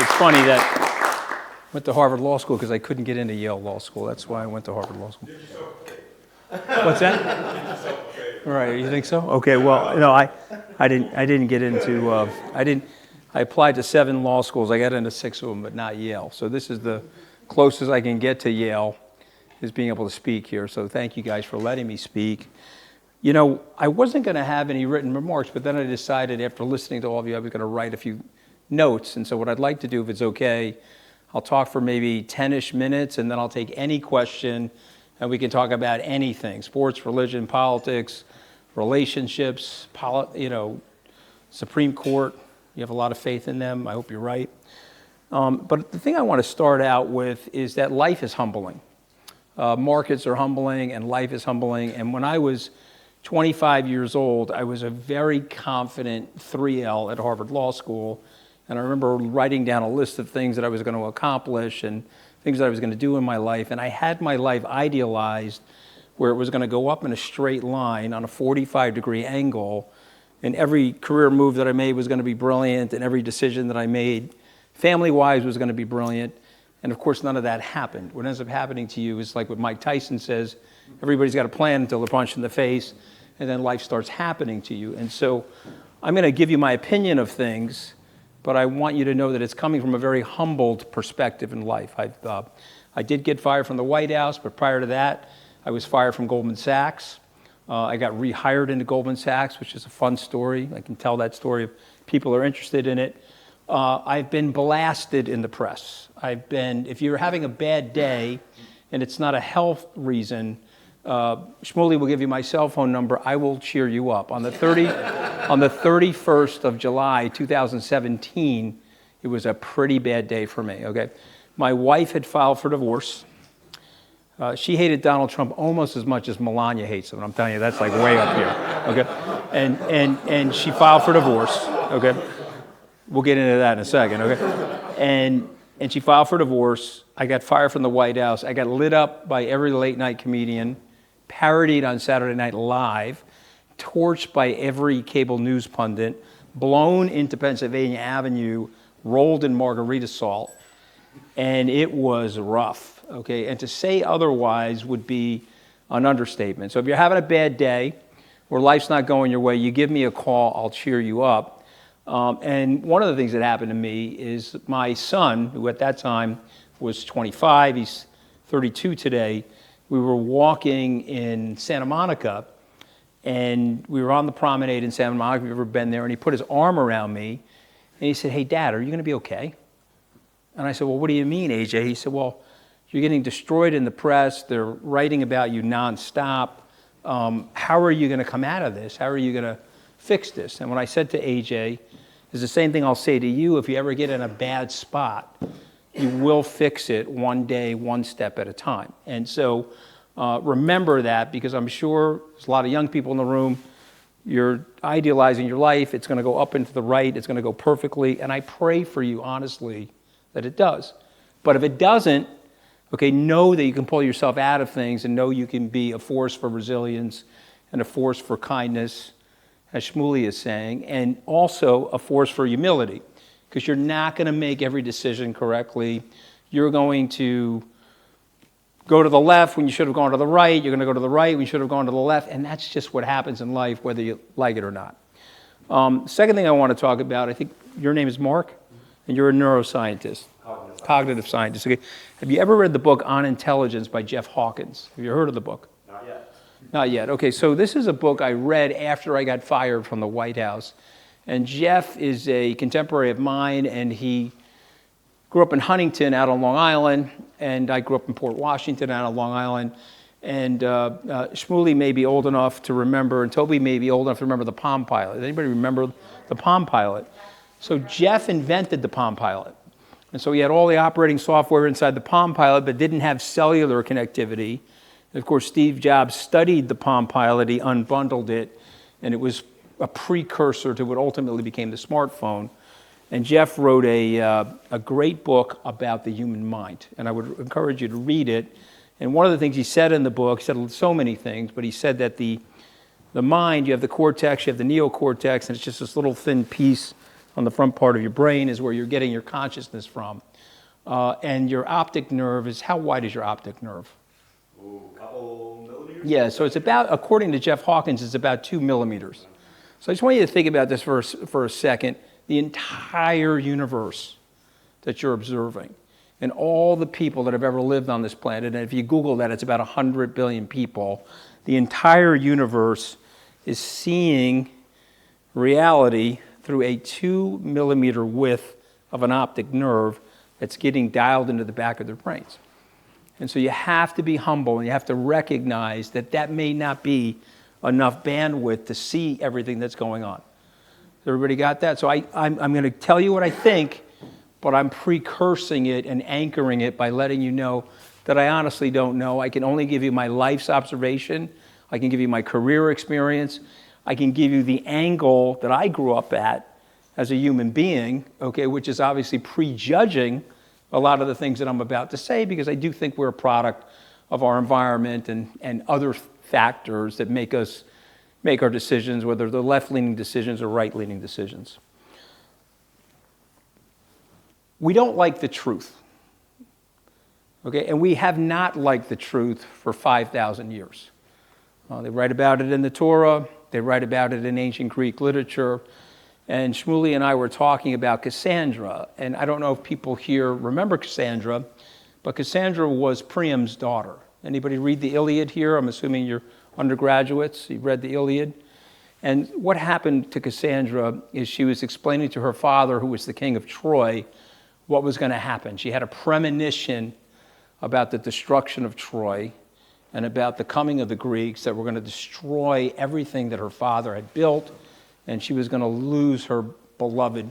It's funny that I went to Harvard Law School because I couldn't get into Yale Law School. That's why I went to Harvard Law School. What's that? Right, you think so? Okay, well, no, I didn't get into, I applied to 7 law schools. I got into 6 of them, but not Yale. So this is the closest I can get to Yale, is being able to speak here. So thank you guys for letting me speak. You know, I wasn't going to have any written remarks, but then I decided after listening to all of you, I was going to write a few notes. And so what I'd like to do, if it's okay, I'll talk for maybe 10-ish minutes, and then I'll take any question, and we can talk about anything: sports, religion, politics, relationships, Supreme Court. You have a lot of faith in them. I hope you're right. But the thing I want to start out with is that life is humbling. Markets are humbling, and life is humbling. And when I was 25 years old, I was a very confident 3L at Harvard Law School. And I remember writing down a list of things that I was going to accomplish and things that I was going to do in my life. And I had my life idealized where it was going to go up in a straight line on a 45-degree angle. And every career move that I made was going to be brilliant. And every decision that I made, family-wise, was going to be brilliant. And of course, none of that happened. What ends up happening to you is like what Mike Tyson says: everybody's got a plan until they're punched in the face, and then life starts happening to you. And so I'm going to give you my opinion of things, but I want you to know that it's coming from a very humbled perspective in life. I did get fired from the White House, but prior to that, I was fired from Goldman Sachs. I got rehired into Goldman Sachs, which is a fun story. I can tell that story if people are interested in it. I've been blasted in the press. If you're having a bad day and it's not a health reason, Shmuley will give you my cell phone number. I will cheer you up. On the 31st of July, 2017, it was a pretty bad day for me, okay? My wife had filed for divorce. She hated Donald Trump almost as much as Melania hates him. And I'm telling you, that's like way up here, okay? And she filed for divorce, okay? We'll get into that in a second, okay? And she filed for divorce. I got fired from the White House. I got lit up by every late-night comedian, parodied on Saturday Night Live, torched by every cable news pundit, blown into Pennsylvania Avenue, rolled in margarita salt, and it was rough, okay? And to say otherwise would be an understatement. So if you're having a bad day or life's not going your way, you give me a call, I'll cheer you up. And one of the things that happened to me is my son, who at that time was 25, he's 32 today, we were walking in Santa Monica, and we were on the promenade in Santa Monica, if you've ever been there, and he put his arm around me, and he said, "Hey, Dad, are you going to be okay?" And I said, "Well, what do you mean, AJ?" He said, "Well, you're getting destroyed in the press, they're writing about you nonstop. How are you going to come out of this? How are you going to fix this?" And what I said to AJ is the same thing I'll say to you: if you ever get in a bad spot, you will fix it one day, one step at a time. And so remember that, because I'm sure there's a lot of young people in the room. You're idealizing your life. It's going to go up and to the right. It's going to go perfectly. And I pray for you, honestly, that it does. But if it doesn't, okay, know that you can pull yourself out of things, and know you can be a force for resilience and a force for kindness, as Shmuley is saying, and also a force for humility, because you're not going to make every decision correctly. You're going to go to the left when you should have gone to the right. You're going to go to the right when you should have gone to the left, and that's just what happens in life, whether you like it or not. Second thing I want to talk about, I think your name is Mark, and you're a neuroscientist, cognitive scientist. Okay. Have you ever read the book On Intelligence by Jeff Hawkins? Have you heard of the book? Not yet. Not yet. Okay, so this is a book I read after I got fired from the White House. And Jeff is a contemporary of mine, and he grew up in Huntington out on Long Island, and I grew up in Port Washington out on Long Island. And Shmuley may be old enough to remember, and Toby may be old enough to remember the Palm Pilot. Does anybody remember the Palm Pilot? So Jeff invented the Palm Pilot. And so he had all the operating software inside the Palm Pilot, but didn't have cellular connectivity. And of course, Steve Jobs studied the Palm Pilot, he unbundled it, and it was a precursor to what ultimately became the smartphone. And Jeff wrote a great book about the human mind, and I would encourage you to read it. And one of the things he said in the book, he said so many things, but he said that the mind, you have the cortex, you have the neocortex, and it's just this little thin piece on the front part of your brain is where you're getting your consciousness from. And your optic nerve is, how wide is your optic nerve? A couple millimeters? Yeah, so it's about, according to Jeff Hawkins, it's about 2 millimeters. So I just want you to think about this for a second. The entire universe that you're observing and all the people that have ever lived on this planet, and if you Google that, it's about 100 billion people. The entire universe is seeing reality through a 2 millimeter width of an optic nerve that's getting dialed into the back of their brains. And so you have to be humble and you have to recognize that that may not be enough bandwidth to see everything that's going on. Everybody got that? So I'm going to tell you what I think, but I'm precursing it and anchoring it by letting you know that I honestly don't know. I can only give you my life's observation. I can give you my career experience. I can give you the angle that I grew up at as a human being, okay, which is obviously prejudging a lot of the things that I'm about to say, because I do think we're a product of our environment and other factors that make us make our decisions, whether they're left-leaning decisions or right-leaning decisions. We don't like the truth, okay? And we have not liked the truth for 5,000 years. They write about it in the Torah. They write about it in ancient Greek literature. And Shmuley and I were talking about Cassandra. And I don't know if people here remember Cassandra, but Cassandra was Priam's daughter. Anybody read the Iliad here? I'm assuming you're undergraduates. You read the Iliad. And what happened to Cassandra is she was explaining to her father, who was the king of Troy, what was going to happen. She had a premonition about the destruction of Troy and about the coming of the Greeks that were going to destroy everything that her father had built, and she was going to lose her beloved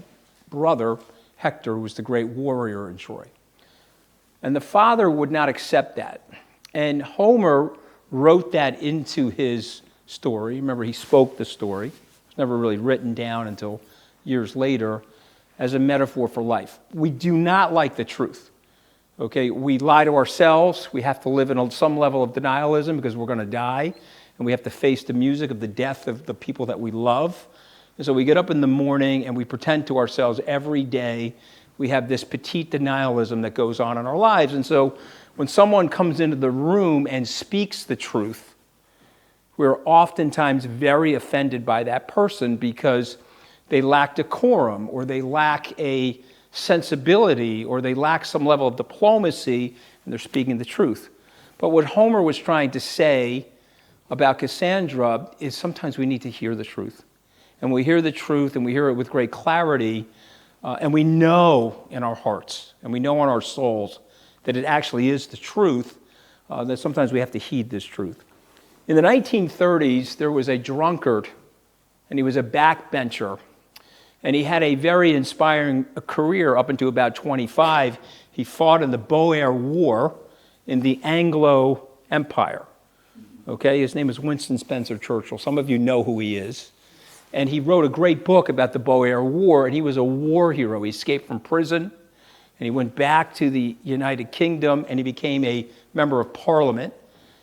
brother, Hector, who was the great warrior in Troy. And the father would not accept that. And Homer wrote that into his story. Remember, he spoke the story. It was never really written down until years later as a metaphor for life. We do not like the truth. Okay, we lie to ourselves. We have to live in some level of denialism because we're going to die, and we have to face the music of the death of the people that we love. And so we get up in the morning and we pretend to ourselves every day. We have this petite denialism that goes on in our lives. And so when someone comes into the room and speaks the truth, we're oftentimes very offended by that person because they lack decorum, or they lack a sensibility, or they lack some level of diplomacy, and they're speaking the truth. But what Homer was trying to say about Cassandra is sometimes we need to hear the truth. And we hear the truth, and we hear it with great clarity, and we know in our hearts, and we know in our souls that it actually is the truth, that sometimes we have to heed this truth. In the 1930s, there was a drunkard, and he was a backbencher. And he had a very inspiring career up until about 25. He fought in the Boer War in the Anglo Empire. Okay, his name is Winston Spencer Churchill. Some of you know who he is. And he wrote a great book about the Boer War, and he was a war hero. He escaped from prison, and he went back to the United Kingdom, and he became a member of Parliament.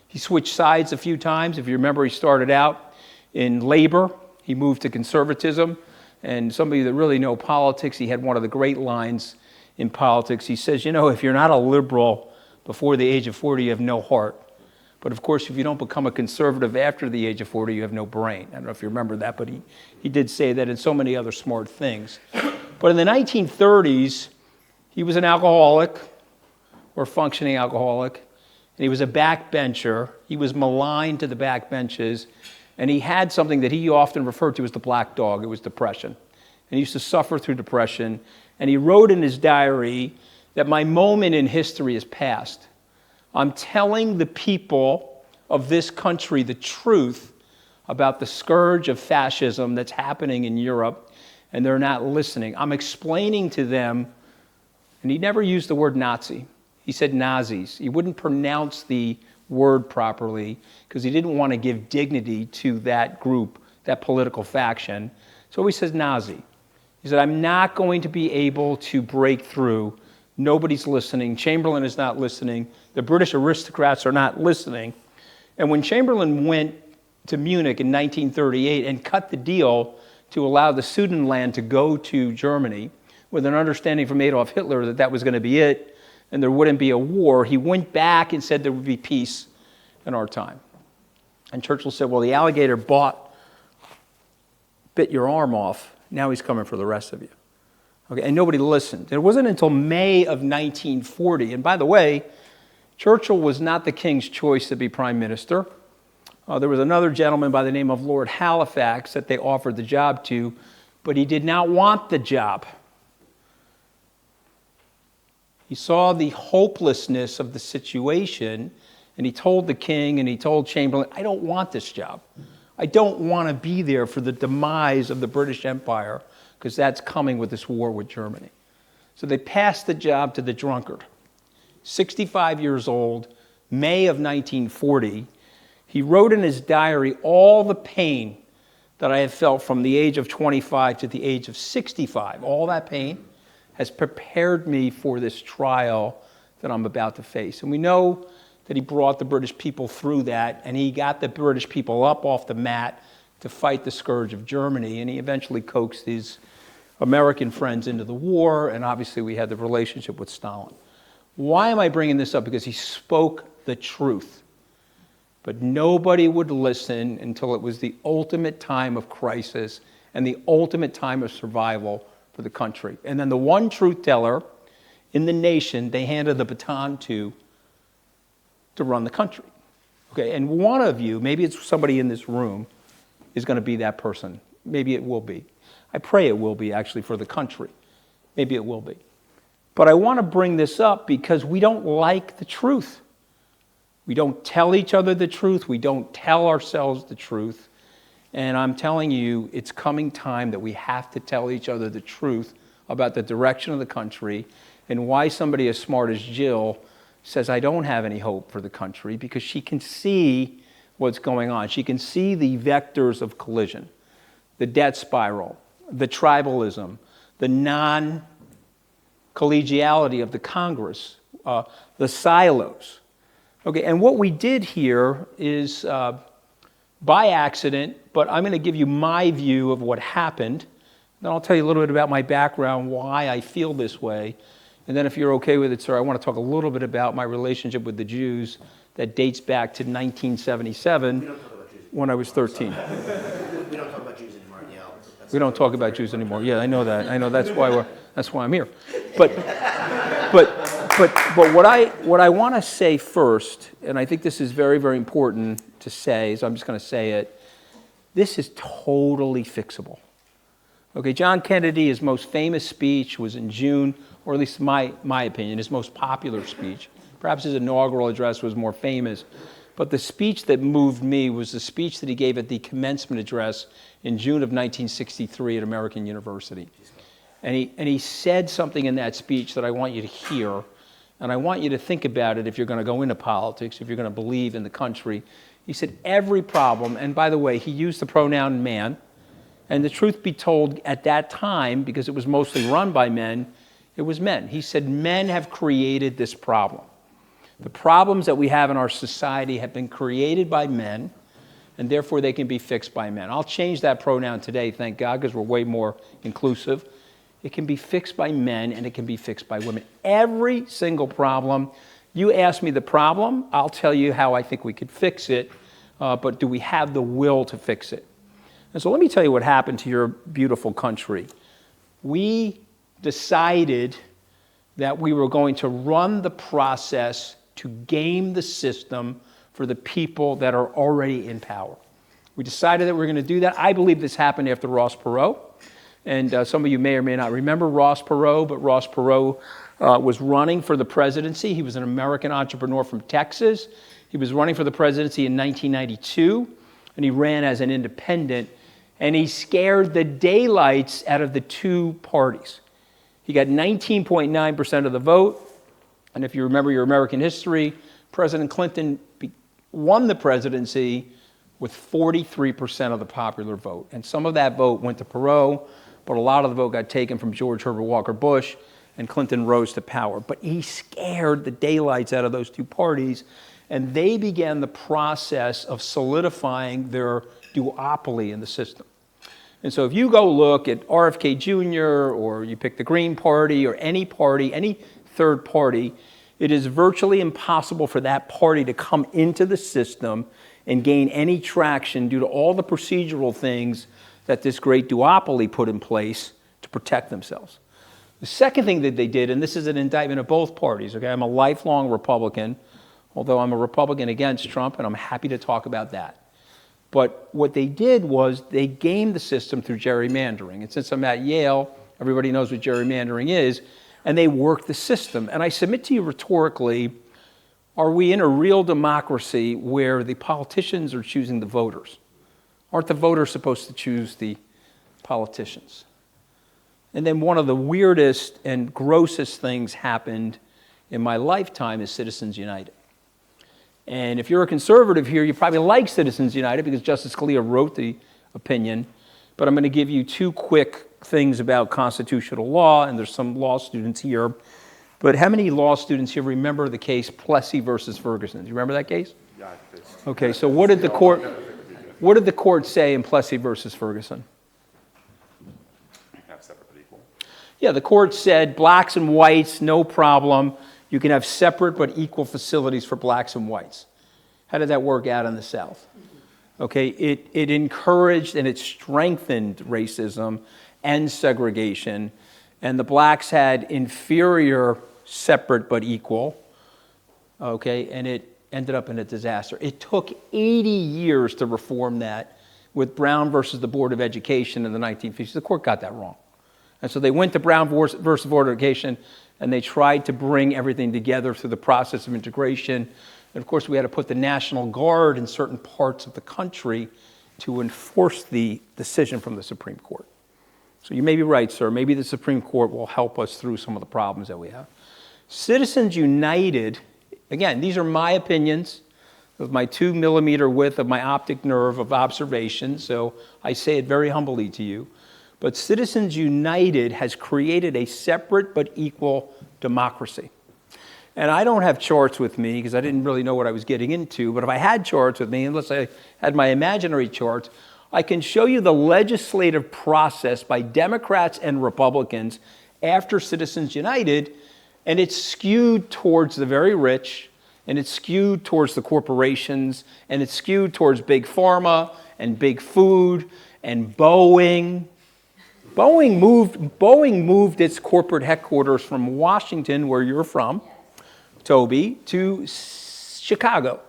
He switched sides a few times. If you remember, he started out in labor. He moved to conservatism. And somebody that really know politics, he had one of the great lines in politics. He says, you know, if you're not a liberal before the age of 40, you have no heart. But of course, if you don't become a conservative after the age of 40, you have no brain. I don't know if you remember that, but he did say that and so many other smart things. But in the 1930s, he was an alcoholic or functioning alcoholic, and he was a backbencher. He was maligned to the backbenches. And he had something that he often referred to as the black dog. It was depression. And he used to suffer through depression. And he wrote in his diary that my moment in history is past. I'm telling the people of this country the truth about the scourge of fascism that's happening in Europe, and they're not listening. I'm explaining to them, and he never used the word Nazi. He said Nazis. He wouldn't pronounce the word properly because he didn't want to give dignity to that group, that political faction. So he says Nazi. He said, I'm not going to be able to break through. Nobody's listening. Chamberlain is not listening. The British aristocrats are not listening. And when Chamberlain went to Munich in 1938 and cut the deal to allow the Sudetenland to go to Germany with an understanding from Adolf Hitler that that was going to be it and there wouldn't be a war. He went back and said there would be peace in our time. And Churchill said, well, the alligator bit your arm off. Now he's coming for the rest of you. Okay, and nobody listened. It wasn't until May of 1940, and by the way, Churchill was not the king's choice to be prime minister. There was another gentleman by the name of Lord Halifax that they offered the job to, but he did not want the job. He saw the hopelessness of the situation, and he told the king and he told Chamberlain, I don't want this job. I don't want to be there for the demise of the British Empire, because that's coming with this war with Germany. So they passed the job to the drunkard. 65 years old, May of 1940, he wrote in his diary all the pain that I have felt from the age of 25 to the age of 65. All that pain has prepared me for this trial that I'm about to face. And we know that he brought the British people through that, and he got the British people up off the mat to fight the scourge of Germany, and he eventually coaxed his American friends into the war, and obviously we had the relationship with Stalin. Why am I bringing this up? Because he spoke the truth. But nobody would listen until it was the ultimate time of crisis and the ultimate time of survival for the country. And then the one truth teller in the nation they handed the baton to run the country. Okay, and one of you, maybe it's somebody in this room, is going to be that person. Maybe it will be. I pray it will be, actually, for the country. Maybe it will be. But I want to bring this up because we don't like the truth. We don't tell each other the truth. We don't tell ourselves the truth. And I'm telling you, it's coming time that we have to tell each other the truth about the direction of the country and why somebody as smart as Jill says, I don't have any hope for the country, because she can see what's going on. She can see the vectors of collision, the debt spiral, the tribalism, the non-collegiality of the Congress, the silos. Okay, and what we did here is by accident, but I'm going to give you my view of what happened. Then I'll tell you a little bit about my background, why I feel this way. And then if you're okay with it, sir, I want to talk a little bit about my relationship with the Jews that dates back to 1977 when I was 13. We don't talk about Jews anymore, Yale. We don't talk about Jews anymore. Yeah, I know that. I know that's why I'm here. But what I want to say first, and I think this is very, very important to say, so I'm just going to say it. This is totally fixable. Okay, John Kennedy, his most famous speech was in June, or at least my opinion, his most popular speech. Perhaps his inaugural address was more famous. But the speech that moved me was the speech that he gave at the commencement address in June of 1963 at American University. And he said something in that speech that I want you to hear, and I want you to think about it if you're going to go into politics, if you're going to believe in the country. He said every problem, and by the way, he used the pronoun man, and the truth be told, at that time, because it was mostly run by men, it was men. He said men have created this problem. The problems that we have in our society have been created by men, and therefore they can be fixed by men. I'll change that pronoun today, thank God, because we're way more inclusive. It can be fixed by men, and it can be fixed by women. Every single problem. You ask me the problem, I'll tell you how I think we could fix it, but do we have the will to fix it? And so let me tell you what happened to your beautiful country. We decided that we were going to run the process to game the system for the people that are already in power. We decided that we were going to do that. I believe this happened after Ross Perot. And some of you may or may not remember Ross Perot, but Ross Perot was running for the presidency. He was an American entrepreneur from Texas. He was running for the presidency in 1992, and he ran as an independent. And he scared the daylights out of the two parties. He got 19.9% of the vote. And if you remember your American history, President Clinton won the presidency with 43% of the popular vote. And some of that vote went to Perot, but a lot of the vote got taken from George Herbert Walker Bush, and Clinton rose to power. But he scared the daylights out of those two parties, and they began the process of solidifying their duopoly in the system. And so if you go look at RFK Jr. or you pick the Green Party, any third party, it is virtually impossible for that party to come into the system and gain any traction due to all the procedural things that this great duopoly put in place to protect themselves. The second thing that they did, and this is an indictment of both parties, okay? I'm a lifelong Republican, although I'm a Republican against Trump, and I'm happy to talk about that. But what they did was they gamed the system through gerrymandering. And since I'm at Yale, everybody knows what gerrymandering is, and they worked the system. And I submit to you rhetorically, are we in a real democracy where the politicians are choosing the voters? Aren't the voters supposed to choose the politicians? And then one of the weirdest and grossest things happened in my lifetime is Citizens United. And if you're a conservative here, you probably like Citizens United because Justice Scalia wrote the opinion. But I'm going to give you two quick things about constitutional law, and there's some law students here. But how many law students here remember the case Plessy versus Ferguson? Do you remember that case? Yeah. Okay, so what did the court say in Plessy versus Ferguson? Have separate but equal. Yeah, the court said blacks and whites, no problem. You can have separate but equal facilities for blacks and whites. How did that work out in the South? Okay, it encouraged and it strengthened racism and segregation, and the blacks had inferior separate but equal, okay, and it ended up in a disaster. It took 80 years to reform that with Brown versus the Board of Education in the 1950s. The court got that wrong. And so they went to Brown versus Board of Education, and they tried to bring everything together through the process of integration. And of course, we had to put the National Guard in certain parts of the country to enforce the decision from the Supreme Court. So you may be right, sir. Maybe the Supreme Court will help us through some of the problems that we have. Citizens United, again, these are my opinions with my 2 millimeter width of my optic nerve of observation, so I say it very humbly to you. But Citizens United has created a separate but equal democracy. And I don't have charts with me because I didn't really know what I was getting into, but if I had charts with me, unless I had my imaginary charts, I can show you the legislative process by Democrats and Republicans after Citizens United, and it's skewed towards the very rich, and it's skewed towards the corporations, and it's skewed towards big pharma and big food and Boeing. Boeing moved its corporate headquarters from Washington, where you're from, Toby, to Chicago.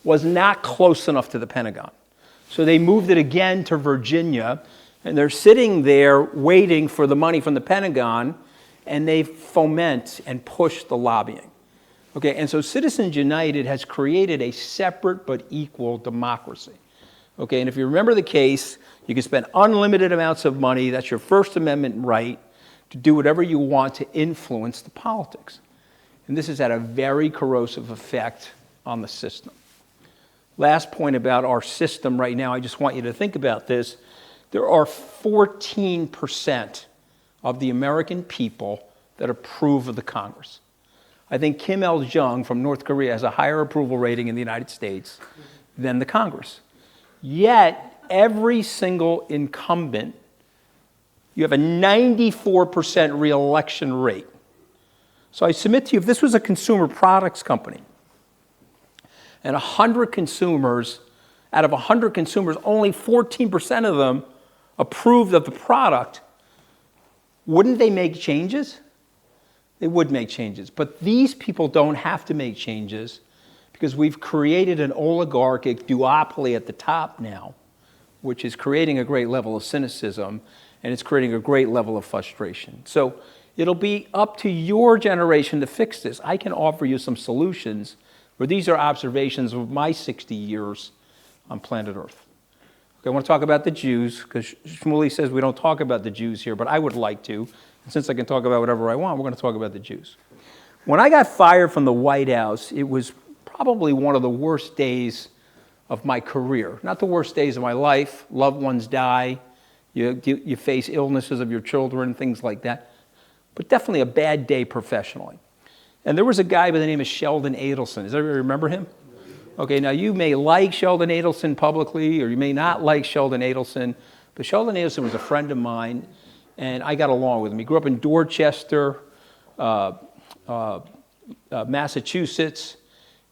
Was not close enough to the Pentagon. So they moved it again to Virginia, and they're sitting there waiting for the money from the Pentagon, and they foment and push the lobbying. Okay, and so Citizens United has created a separate but equal democracy. Okay, and if you remember the case, you can spend unlimited amounts of money. That's your First Amendment right to do whatever you want to influence the politics. And this has had a very corrosive effect on the system. Last point about our system right now, I just want you to think about this. There are 14% of the American people that approve of the Congress. I think Kim Il-jung from North Korea has a higher approval rating in the United States than the Congress. Yet, every single incumbent, you have a 94% reelection rate. So I submit to you, if this was a consumer products company, and 100 consumers, out of 100 consumers, only 14% of them approved of the product, wouldn't they make changes? They would make changes. But these people don't have to make changes because we've created an oligarchic duopoly at the top now, which is creating a great level of cynicism, and it's creating a great level of frustration. So it'll be up to your generation to fix this. I can offer you some solutions, but these are observations of my 60 years on planet Earth. Okay, I want to talk about the Jews, because Shmuley says we don't talk about the Jews here, but I would like to. And since I can talk about whatever I want, we're going to talk about the Jews. When I got fired from the White House, it was probably one of the worst days of my career. Not the worst days of my life. Loved ones die. You face illnesses of your children, things like that. But definitely a bad day professionally. And there was a guy by the name of Sheldon Adelson. Does everybody remember him? Okay, now you may like Sheldon Adelson publicly, or you may not like Sheldon Adelson, But Sheldon Adelson was a friend of mine, and I got along with him. He grew up in Dorchester, Massachusetts,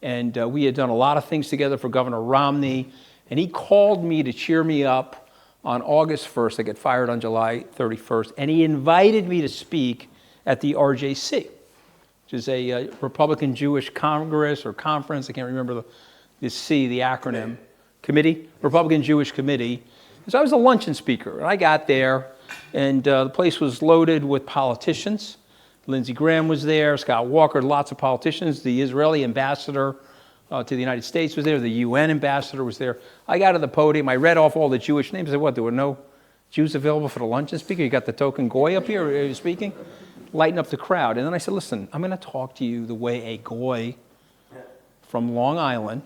and we had done a lot of things together for Governor Romney. And he called me to cheer me up on August 1st. I got fired on July 31st. And he invited me to speak at the RJC, which is a Republican Jewish Congress or conference. I can't remember the C, the acronym. Committee, Republican Jewish Committee. So I was a luncheon speaker. And I got there, and the place was loaded with politicians. Lindsey Graham was there, Scott Walker, lots of politicians. The Israeli ambassador to the United States was there. The UN ambassador was there. I got to the podium. I read off all the Jewish names. I said, what, there were no Jews available for the luncheon speaker? You got the token goy up here speaking? Lighten up the crowd. And then I said, listen, I'm going to talk to you the way a goy from Long Island,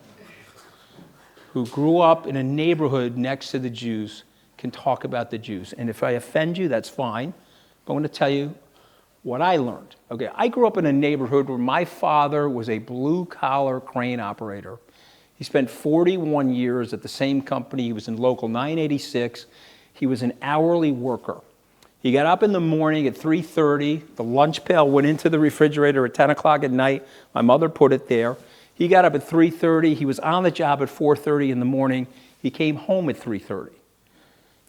who grew up in a neighborhood next to the Jews, can talk about the Jews. And if I offend you, that's fine. But I'm going to tell you what I learned. Okay, I grew up in a neighborhood where my father was a blue-collar crane operator. He spent 41 years at the same company. He was in Local 986. He was an hourly worker. He got up in the morning at 3:30. The lunch pail went into the refrigerator at 10 o'clock at night. My mother put it there. He got up at 3:30. He was on the job at 4:30 in the morning. He came home at 3:30.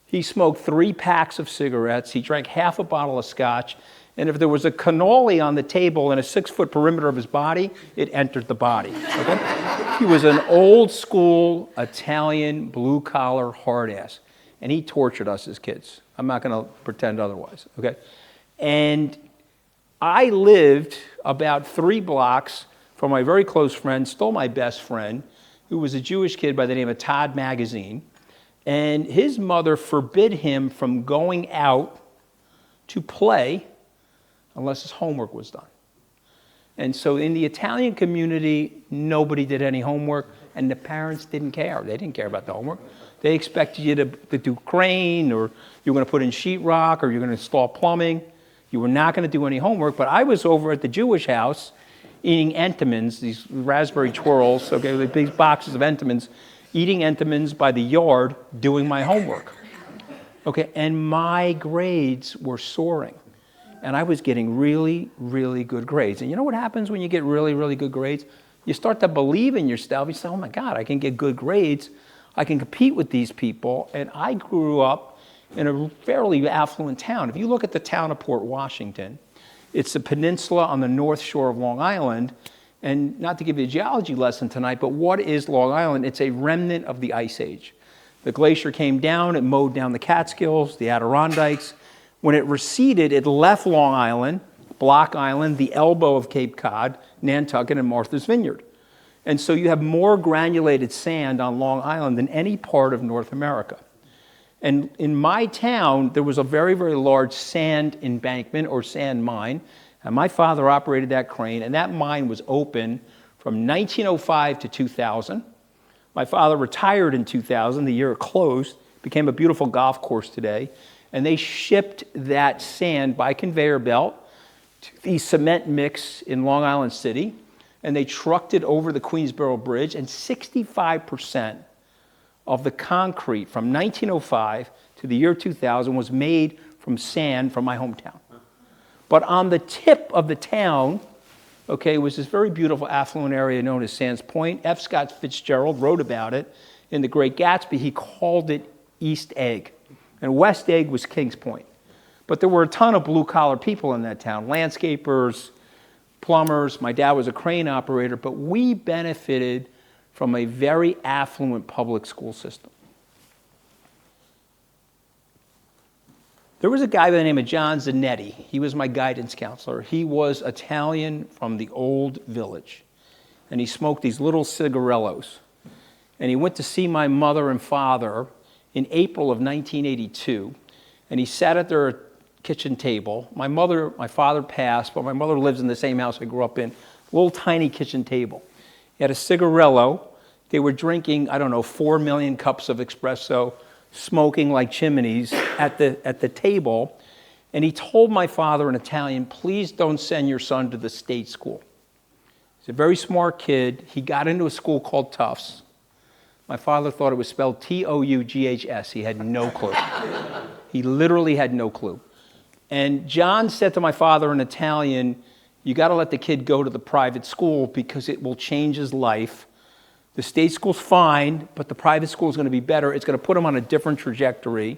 He smoked 3 packs of cigarettes. He drank half a bottle of scotch. And if there was a cannoli on the table in a 6-foot perimeter of his body, it entered the body. Okay? He was an old school Italian blue-collar hard ass. And he tortured us as kids. I'm not going to pretend otherwise. Okay? And I lived about 3 blocks from my very close friend, still my best friend, who was a Jewish kid by the name of Todd Magazine. And his mother forbid him from going out to play unless his homework was done. And so in the Italian community, nobody did any homework, and the parents didn't care. They didn't care about the homework. They expected you to do crane, or you're going to put in sheetrock, or you're going to install plumbing. You were not going to do any homework. But I was over at the Jewish house eating Entenmann's, these raspberry twirls, okay, with big boxes of Entenmann's, eating Entenmann's by the yard, doing my homework. Okay, and my grades were soaring. And I was getting really, really good grades. And you know what happens when you get really, really good grades? You start to believe in yourself. You say, oh my God, I can get good grades. I can compete with these people. And I grew up in a fairly affluent town. If you look at the town of Port Washington, it's a peninsula on the north shore of Long Island. And not to give you a geology lesson tonight, but what is Long Island? It's a remnant of the Ice Age. The glacier came down, it mowed down the Catskills, the Adirondacks. When it receded, it left Long Island, Block Island, the elbow of Cape Cod, Nantucket, and Martha's Vineyard. And so you have more granulated sand on Long Island than any part of North America. And in my town, there was a very, very large sand embankment or sand mine. And my father operated that crane, and that mine was open from 1905 to 2000. My father retired in 2000, the year it closed, became a beautiful golf course today. And they shipped that sand by conveyor belt to the cement mix in Long Island City, and they trucked it over the Queensboro Bridge, and 65% of the concrete from 1905 to the year 2000 was made from sand from my hometown. But on the tip of the town, okay, was this very beautiful affluent area known as Sands Point. F. Scott Fitzgerald wrote about it in The Great Gatsby. He called it East Egg. And West Egg was Kings Point. But there were a ton of blue-collar people in that town, landscapers, plumbers. My dad was a crane operator, but we benefited from a very affluent public school system. There was a guy by the name of John Zanetti. He was my guidance counselor. He was Italian from the old village. And he smoked these little cigarillos. And he went to see my mother and father in April of 1982, and he sat at their kitchen table. My father passed, but my mother lives in the same house I grew up in, a little tiny kitchen table. He had a cigarillo. They were drinking, 4 million cups of espresso, smoking like chimneys at the table. And he told my father in Italian, please don't send your son to the state school. He's a very smart kid. He got into a school called Tufts. My father thought it was spelled Toughs. He had no clue. He literally had no clue. And John said to my father in Italian, you got to let the kid go to the private school because it will change his life. The state school's fine, but the private school is going to be better. It's going to put him on a different trajectory.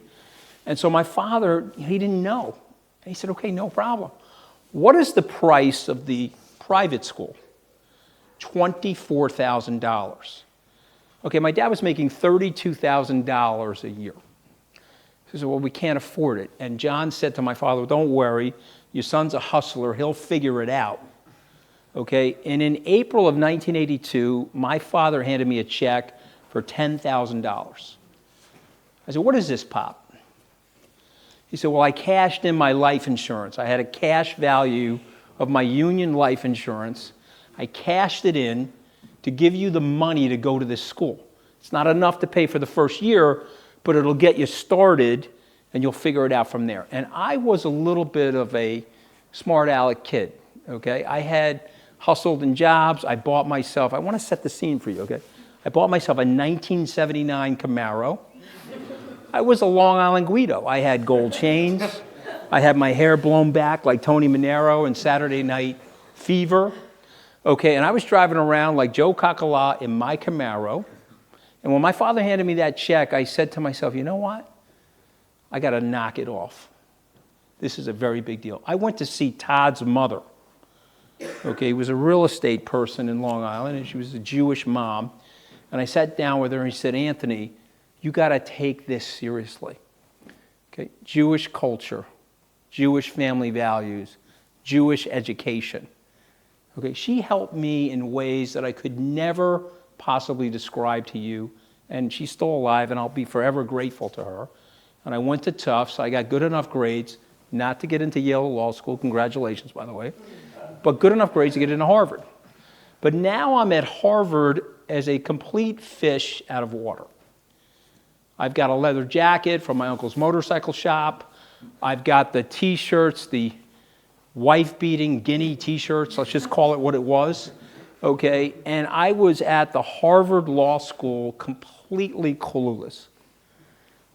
And so my father, he didn't know. And he said, okay, no problem. What is the price of the private school? $24,000. Okay, my dad was making $32,000 a year. He said, well, we can't afford it. And John said to my father, don't worry, your son's a hustler, he'll figure it out. Okay, and in April of 1982, my father handed me a check for $10,000. I said, what is this, Pop? He said, well, I cashed in my life insurance. I had a cash value of my union life insurance. I cashed it in to give you the money to go to this school. It's not enough to pay for the first year, but it'll get you started, and you'll figure it out from there. And I was a little bit of a smart aleck kid, okay? I had hustled in jobs. I bought myself, I want to set the scene for you, okay? I bought myself a 1979 Camaro. I was a Long Island Guido. I had gold chains. I had my hair blown back like Tony Manero in Saturday Night Fever. Okay, and I was driving around like Joe Coccola in my Camaro. And when my father handed me that check, I said to myself, you know what? I got to knock it off. This is a very big deal. I went to see Todd's mother. Okay, he was a real estate person in Long Island, and she was a Jewish mom. And I sat down with her, and he said, Anthony, you got to take this seriously. Okay, Jewish culture, Jewish family values, Jewish education. Okay, she helped me in ways that I could never possibly describe to you, and she's still alive, and I'll be forever grateful to her. And I went to Tufts. I got good enough grades not to get into Yale Law School. Congratulations, by the way. But good enough grades to get into Harvard. But now I'm at Harvard as a complete fish out of water. I've got a leather jacket from my uncle's motorcycle shop. I've got the T-shirts, the wife-beating guinea T-shirts. Let's just call it what it was. Okay, and I was at the Harvard Law School completely clueless.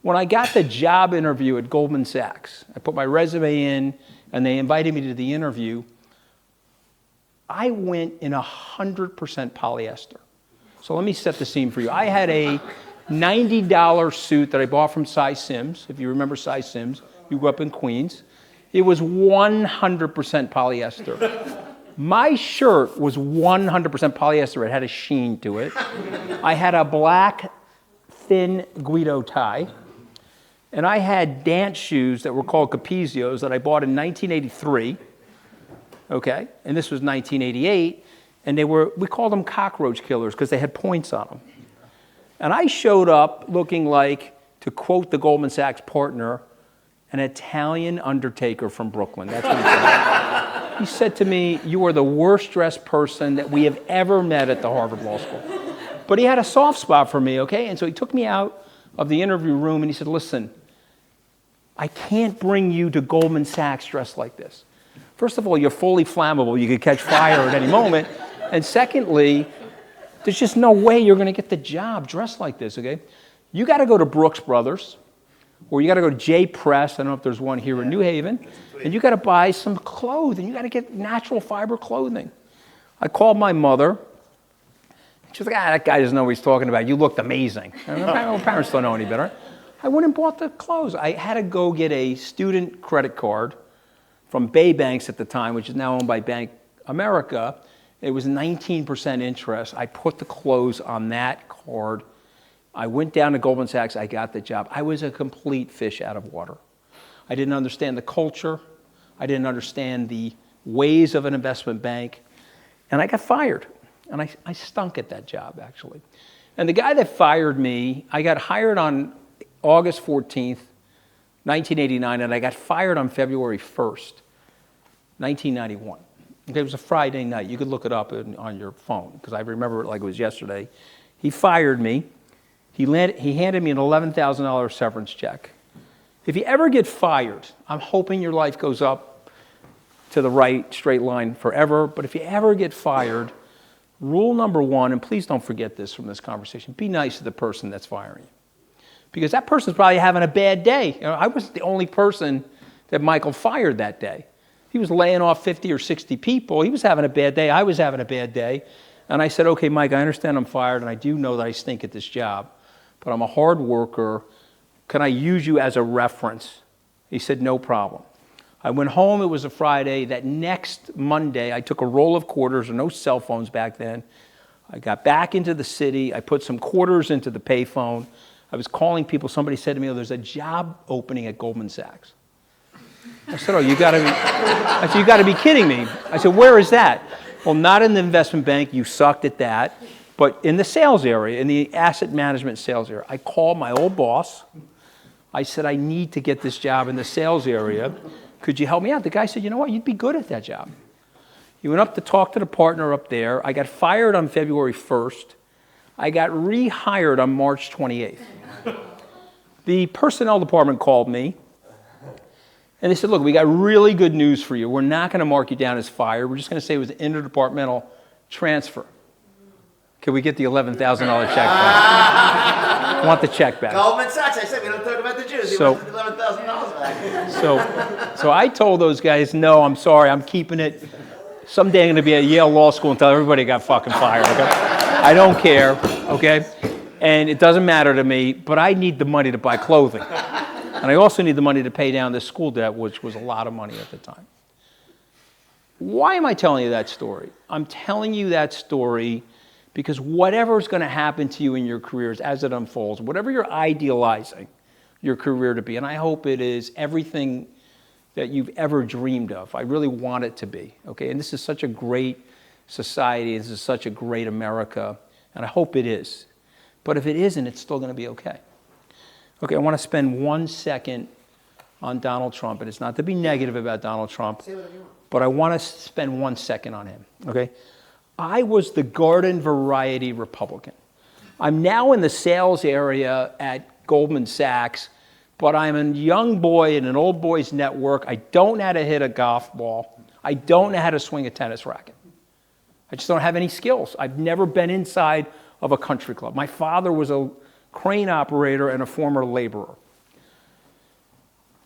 When I got the job interview at Goldman Sachs, I put my resume in, and they invited me to the interview. I went in 100% polyester. So let me set the scene for you. I had a $90 suit that I bought from Cy Sims. If you remember Cy Sims, you grew up in Queens. It was 100% polyester. My shirt was 100% polyester. It had a sheen to it. I had a black, thin Guido tie. And I had dance shoes that were called Capizios that I bought in 1983. Okay? And this was 1988. And we called them cockroach killers because they had points on them. And I showed up looking like, to quote the Goldman Sachs partner, an Italian undertaker from Brooklyn. That's what he said. He said to me, you are the worst dressed person that we have ever met at the Harvard Law School. But he had a soft spot for me, okay? And so he took me out of the interview room and he said, listen, I can't bring you to Goldman Sachs dressed like this. First of all, you're fully flammable. You could catch fire at any moment. And secondly, there's just no way you're going to get the job dressed like this, okay? You got to go to Brooks Brothers, or you got to go to J Press. I don't know if there's one here in New Haven. And you got to buy some clothing. You got to get natural fiber clothing. I called my mother. She was like, that guy doesn't know what he's talking about. You looked amazing. And my parents don't know any better. I went and bought the clothes. I had to go get a student credit card from Bay Banks at the time, which is now owned by Bank America. It was 19% interest. I put the clothes on that card. I went down to Goldman Sachs. I got the job. I was a complete fish out of water. I didn't understand the culture. I didn't understand the ways of an investment bank. And I got fired. And I stunk at that job, actually. And the guy that fired me, I got hired on August 14th, 1989, and I got fired on February 1st, 1991. Okay, it was a Friday night. You could look it up on your phone, because I remember it like it was yesterday. He fired me. He handed me an $11,000 severance check. If you ever get fired, I'm hoping your life goes up to the right, straight line forever, but if you ever get fired, Rule number one, and please don't forget this from this conversation, be nice to the person that's firing you. Because that person's probably having a bad day. You know, I wasn't the only person that Michael fired that day. He was laying off 50 or 60 people. He was having a bad day. I was having a bad day. And I said, okay, Mike, I understand I'm fired, and I do know that I stink at this job, but I'm a hard worker. Can I use you as a reference? He said, no problem. I went home. It was a Friday. That next Monday, I took a roll of quarters. There were no cell phones back then. I got back into the city. I put some quarters into the payphone. I was calling people. Somebody said to me, oh, there's a job opening at Goldman Sachs. I said, oh, you got to be kidding me. I said, where is that? Well, not in the investment bank. You sucked at that. But in the sales area, in the asset management sales area. I called my old boss. I said, I need to get this job in the sales area. Could you help me out? The guy said, you know what? You'd be good at that job. He went up to talk to the partner up there. I got fired on February 1st. I got rehired on March 28th. The personnel department called me. And they said, look, we got really good news for you. We're not going to mark you down as fired. We're just going to say it was an interdepartmental transfer. Can we get the $11,000 check back? I want the check back. Goldman Sachs, I said we don't talk about the Jews. He wants the $11,000 back. So I told those guys, no, I'm sorry, I'm keeping it. Someday I'm going to be at Yale Law School and tell everybody I got fucking fired. Okay? I don't care, okay? And it doesn't matter to me, but I need the money to buy clothing. And I also need the money to pay down this school debt, which was a lot of money at the time. Why am I telling you that story? I'm telling you that story because whatever is going to happen to you in your careers as it unfolds, whatever you're idealizing your career to be, and I hope it is everything that you've ever dreamed of. I really want it to be, okay? And this is such a great society. This is such a great America, and I hope it is. But if it isn't, it's still going to be okay. Okay, I want to spend 1 second on Donald Trump, and it's not to be negative about Donald Trump, but I want to spend 1 second on him, okay? I was the garden variety Republican. I'm now in the sales area at Goldman Sachs, but I'm a young boy in an old boys network. I don't know how to hit a golf ball. I don't know how to swing a tennis racket. I just don't have any skills. I've never been inside of a country club. My father was a crane operator and a former laborer.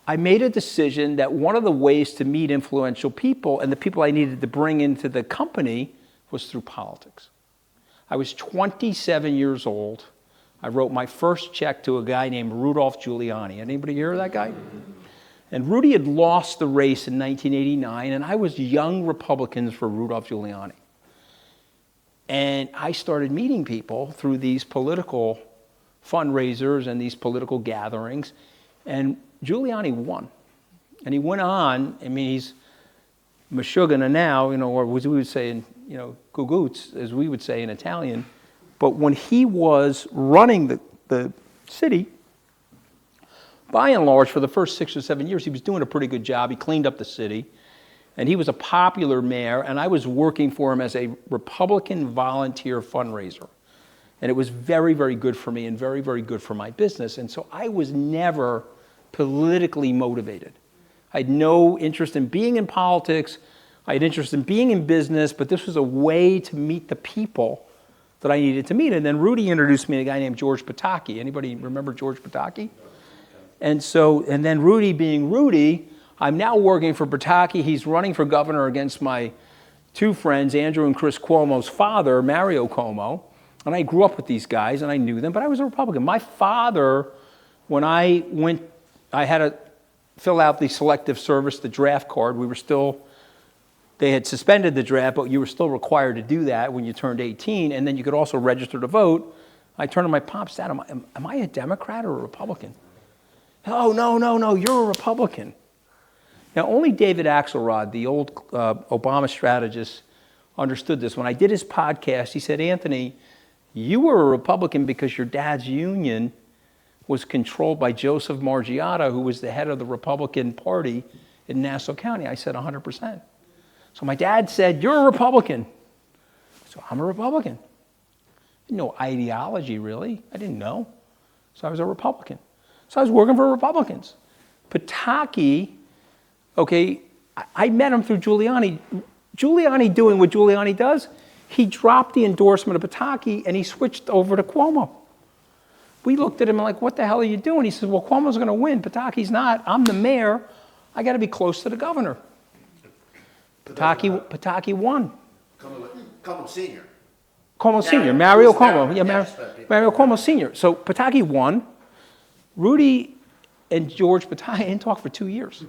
I made a decision that one of the ways to meet influential people and the people I needed to bring into the company was through politics. I was 27 years old. I wrote my first check to a guy named Rudolph Giuliani. Anybody hear of that guy? And Rudy had lost the race in 1989, and I was young Republicans for Rudolph Giuliani. And I started meeting people through these political fundraisers and these political gatherings, and Giuliani won. And he went on, I mean, he's Meshuggah now, you know, or as we would say in, you know, Gugoots, as we would say in Italian. But when he was running the city, by and large, for the first 6 or 7 years, he was doing a pretty good job. He cleaned up the city, and he was a popular mayor, and I was working for him as a Republican volunteer fundraiser. And it was very, very good for me and very, very good for my business. And so I was never politically motivated. I had no interest in being in politics. I had interest in being in business, but this was a way to meet the people that I needed to meet. And then Rudy introduced me to a guy named George Pataki. Anybody remember George Pataki? And then Rudy being Rudy, I'm now working for Pataki. He's running for governor against my two friends, Andrew and Chris Cuomo's father, Mario Cuomo. And I grew up with these guys, and I knew them, but I was a Republican. My father, when I had to fill out the selective service, the draft card. They had suspended the draft, but you were still required to do that when you turned 18, and then you could also register to vote. I turned to my pops, Dad, am I a Democrat or a Republican? Oh, no, you're a Republican. Now, only David Axelrod, the old Obama strategist, understood this. When I did his podcast, he said, Anthony, you were a Republican because your dad's union was controlled by Joseph Margiotta, who was the head of the Republican Party in Nassau County. I said 100%. So my dad said, you're a Republican. So I'm a Republican. I didn't know ideology, really. I didn't know. So I was a Republican. So I was working for Republicans. Pataki, okay, I met him through Giuliani. Giuliani doing what Giuliani does, He dropped the endorsement of Pataki and he switched over to Cuomo. We looked at him and like, what the hell are you doing? He says, well, Cuomo's going to win. Pataki's not. I'm the mayor. I got to be close to the governor. Pataki won. Cuomo Sr. Cuomo Sr., Mario Cuomo. Yeah, Mario Cuomo Sr. So Pataki won. Rudy and George Pataki didn't talk for 2 years.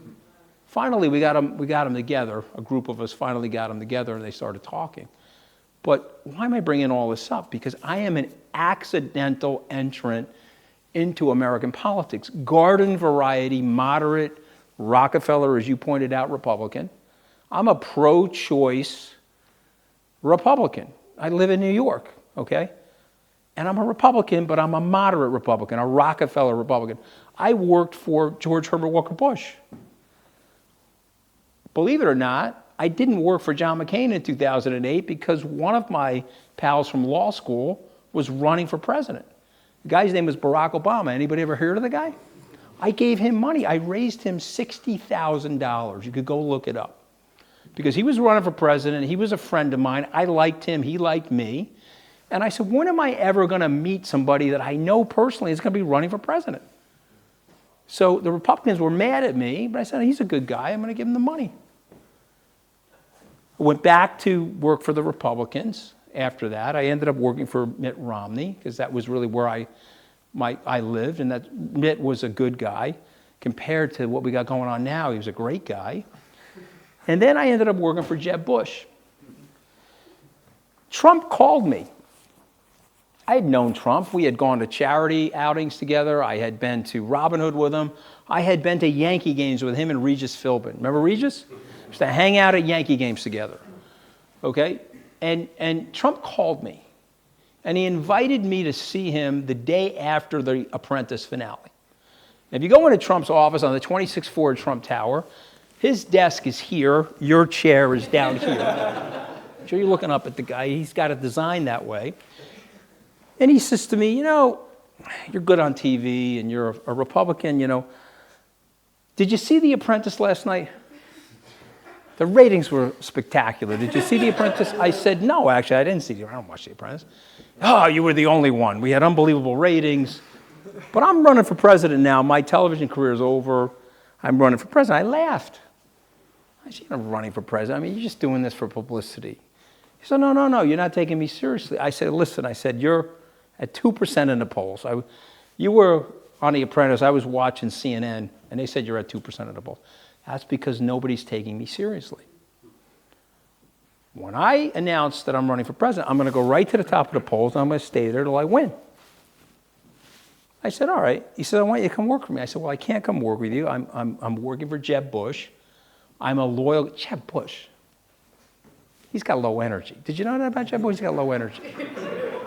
Finally, we got them together. A group of us finally got them together and they started talking. But why am I bringing all this up? Because I am an accidental entrant into American politics. Garden variety, moderate, Rockefeller, as you pointed out, Republican. I'm a pro-choice Republican. I live in New York, okay? And I'm a Republican, but I'm a moderate Republican, a Rockefeller Republican. I worked for George Herbert Walker Bush. Believe it or not, I didn't work for John McCain in 2008 because one of my pals from law school was running for president. The guy's name was Barack Obama. Anybody ever heard of the guy? I gave him money. I raised him $60,000. You could go look it up. Because he was running for president. He was a friend of mine. I liked him. He liked me. And I said, when am I ever going to meet somebody that I know personally is going to be running for president? So the Republicans were mad at me, but I said, he's a good guy. I'm going to give him the money. I went back to work for the Republicans after that. I ended up working for Mitt Romney because that was really where I lived, and that Mitt was a good guy compared to what we got going on now. He was a great guy. And then I ended up working for Jeb Bush. Trump called me. I had known Trump. We had gone to charity outings together. I had been to Robin Hood with him. I had been to Yankee games with him and Regis Philbin. Remember Regis? Used to hang out at Yankee games together. Okay? And Trump called me. And he invited me to see him the day after the Apprentice finale. Now, if you go into Trump's office on the 26th floor of Trump Tower, his desk is here. Your chair is down here. So you're looking up at the guy. He's got it designed that way. And he says to me, you know, you're good on TV and you're a Republican, you know. Did you see The Apprentice last night? The ratings were spectacular. Did you see The Apprentice? I said, no, actually, I didn't see it. I don't watch The Apprentice. Oh, you were the only one. We had unbelievable ratings. But I'm running for president now. My television career is over. I'm running for president. I laughed. I said, you're not running for president. I mean, you're just doing this for publicity. He said, no, you're not taking me seriously. I said, listen, you're at 2% in the polls. You were on The Apprentice. I was watching CNN, and they said you're at 2% in the polls. That's because nobody's taking me seriously. When I announce that I'm running for president, I'm going to go right to the top of the polls, and I'm going to stay there till I win. I said, all right. He said, I want you to come work for me. I said, well, I can't come work with you. I'm working for Jeb Bush. I'm a loyal Jeb Bush. He's got low energy. Did you know that about Jeb Bush? He's got low energy.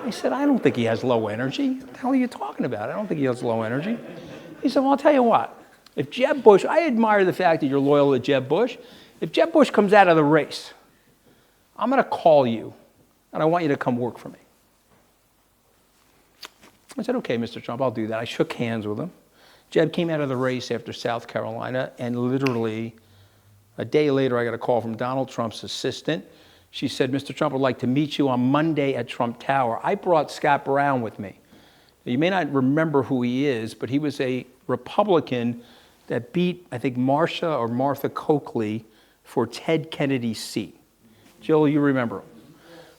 I said, I don't think he has low energy. What the hell are you talking about? I don't think he has low energy. He said, well, I'll tell you what. If Jeb Bush, I admire the fact that you're loyal to Jeb Bush. If Jeb Bush comes out of the race, I'm going to call you, and I want you to come work for me. I said, okay, Mr. Trump, I'll do that. I shook hands with him. Jeb came out of the race after South Carolina, and literally a day later, I got a call from Donald Trump's assistant. She said, Mr. Trump would like to meet you on Monday at Trump Tower. I brought Scott Brown with me. You may not remember who he is, but he was a Republican that beat, I think, Marcia or Martha Coakley for Ted Kennedy's seat. Jill, you remember him.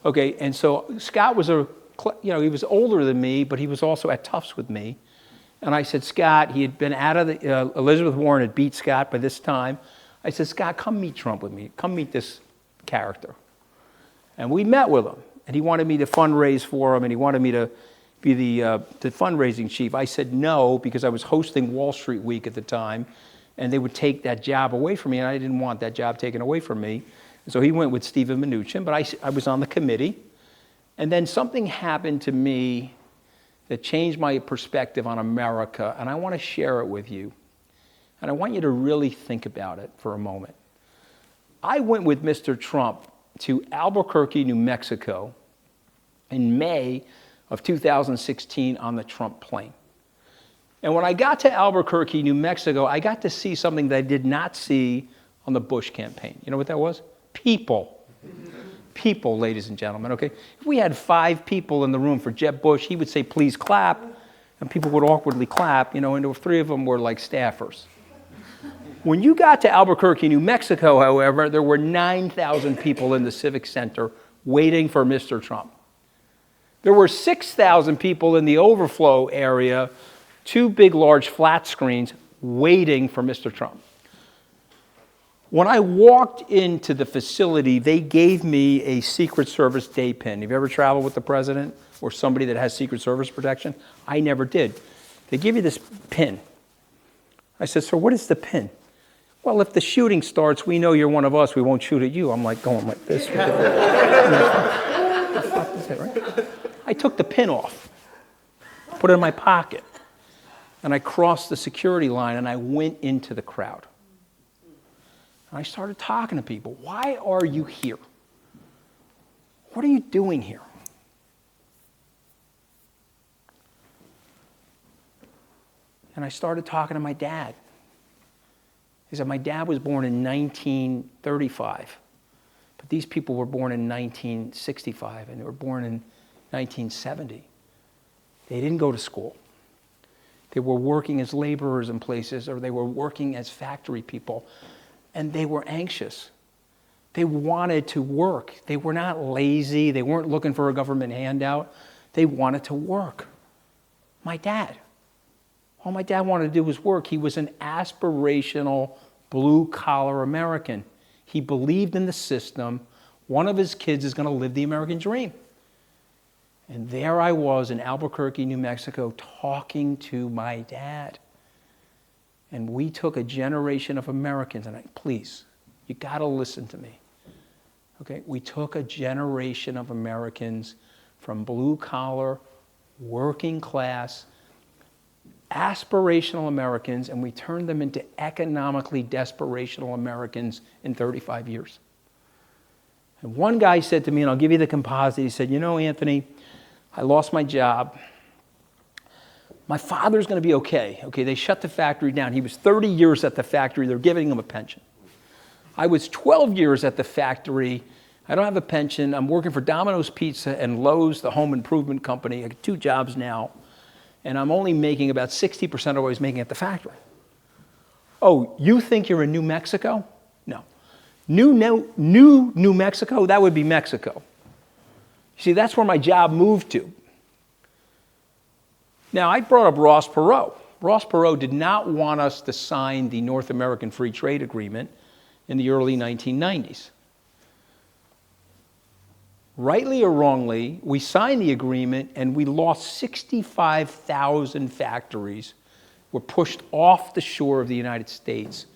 Okay, and so Scott was he was older than me, but he was also at Tufts with me. And I said, Scott, he had been out of the, Elizabeth Warren had beat Scott by this time. I said, Scott, come meet Trump with me. Come meet this character. And we met with him. And he wanted me to fundraise for him, and he wanted me to be the fundraising chief. I said no, because I was hosting Wall Street Week at the time, and they would take that job away from me, and I didn't want that job taken away from me. And so he went with Stephen Mnuchin, but I was on the committee. And then something happened to me that changed my perspective on America, and I want to share it with you. And I want you to really think about it for a moment. I went with Mr. Trump to Albuquerque, New Mexico in May of 2016 on the Trump plane. And when I got to Albuquerque, New Mexico, I got to see something that I did not see on the Bush campaign. You know what that was? People. people, ladies and gentlemen, okay? If we had 5 people in the room for Jeb Bush, he would say, please clap, and people would awkwardly clap, and the 3 of them were like staffers. When you got to Albuquerque, New Mexico, however, there were 9,000 people in the Civic Center waiting for Mr. Trump. There were 6,000 people in the overflow area, 2 big, large flat screens, waiting for Mr. Trump. When I walked into the facility, they gave me a Secret Service day pin. Have you ever traveled with the president or somebody that has Secret Service protection? I never did. They give you this pin. I said, sir, what is the pin? Well, if the shooting starts, we know you're one of us. We won't shoot at you. I'm like going like this. I took the pin off, put it in my pocket, and I crossed the security line, and I went into the crowd. And I started talking to people. Why are you here? What are you doing here? And I started talking to my dad. He said, my dad was born in 1935, but these people were born in 1965, and they were born in 1970. They didn't go to school. They were working as laborers in places, or they were working as factory people, and they were anxious. They wanted to work. They were not lazy. They weren't looking for a government handout. They wanted to work. My dad. All my dad wanted to do was work. He was an aspirational, blue-collar American. He believed in the system. One of his kids is going to live the American dream. And there I was in Albuquerque, New Mexico, talking to my dad. And we took a generation of Americans, and please, you got to listen to me. Okay? We took a generation of Americans from blue-collar, working-class, aspirational Americans, and we turned them into economically desperational Americans in 35 years. And one guy said to me, and I'll give you the composite, he said, Anthony, I lost my job. My father's going to be okay. Okay, they shut the factory down. He was 30 years at the factory. They're giving him a pension. I was 12 years at the factory. I don't have a pension. I'm working for Domino's Pizza and Lowe's, the home improvement company. I got 2 jobs now. And I'm only making about 60% of what I was making at the factory. Oh, you think you're in New Mexico? No. New Mexico, that would be Mexico. See, that's where my job moved to. Now, I brought up Ross Perot. Ross Perot did not want us to sign the North American Free Trade Agreement in the early 1990s. Rightly or wrongly, we signed the agreement and we lost 65,000 factories, were pushed off the shore of the United States,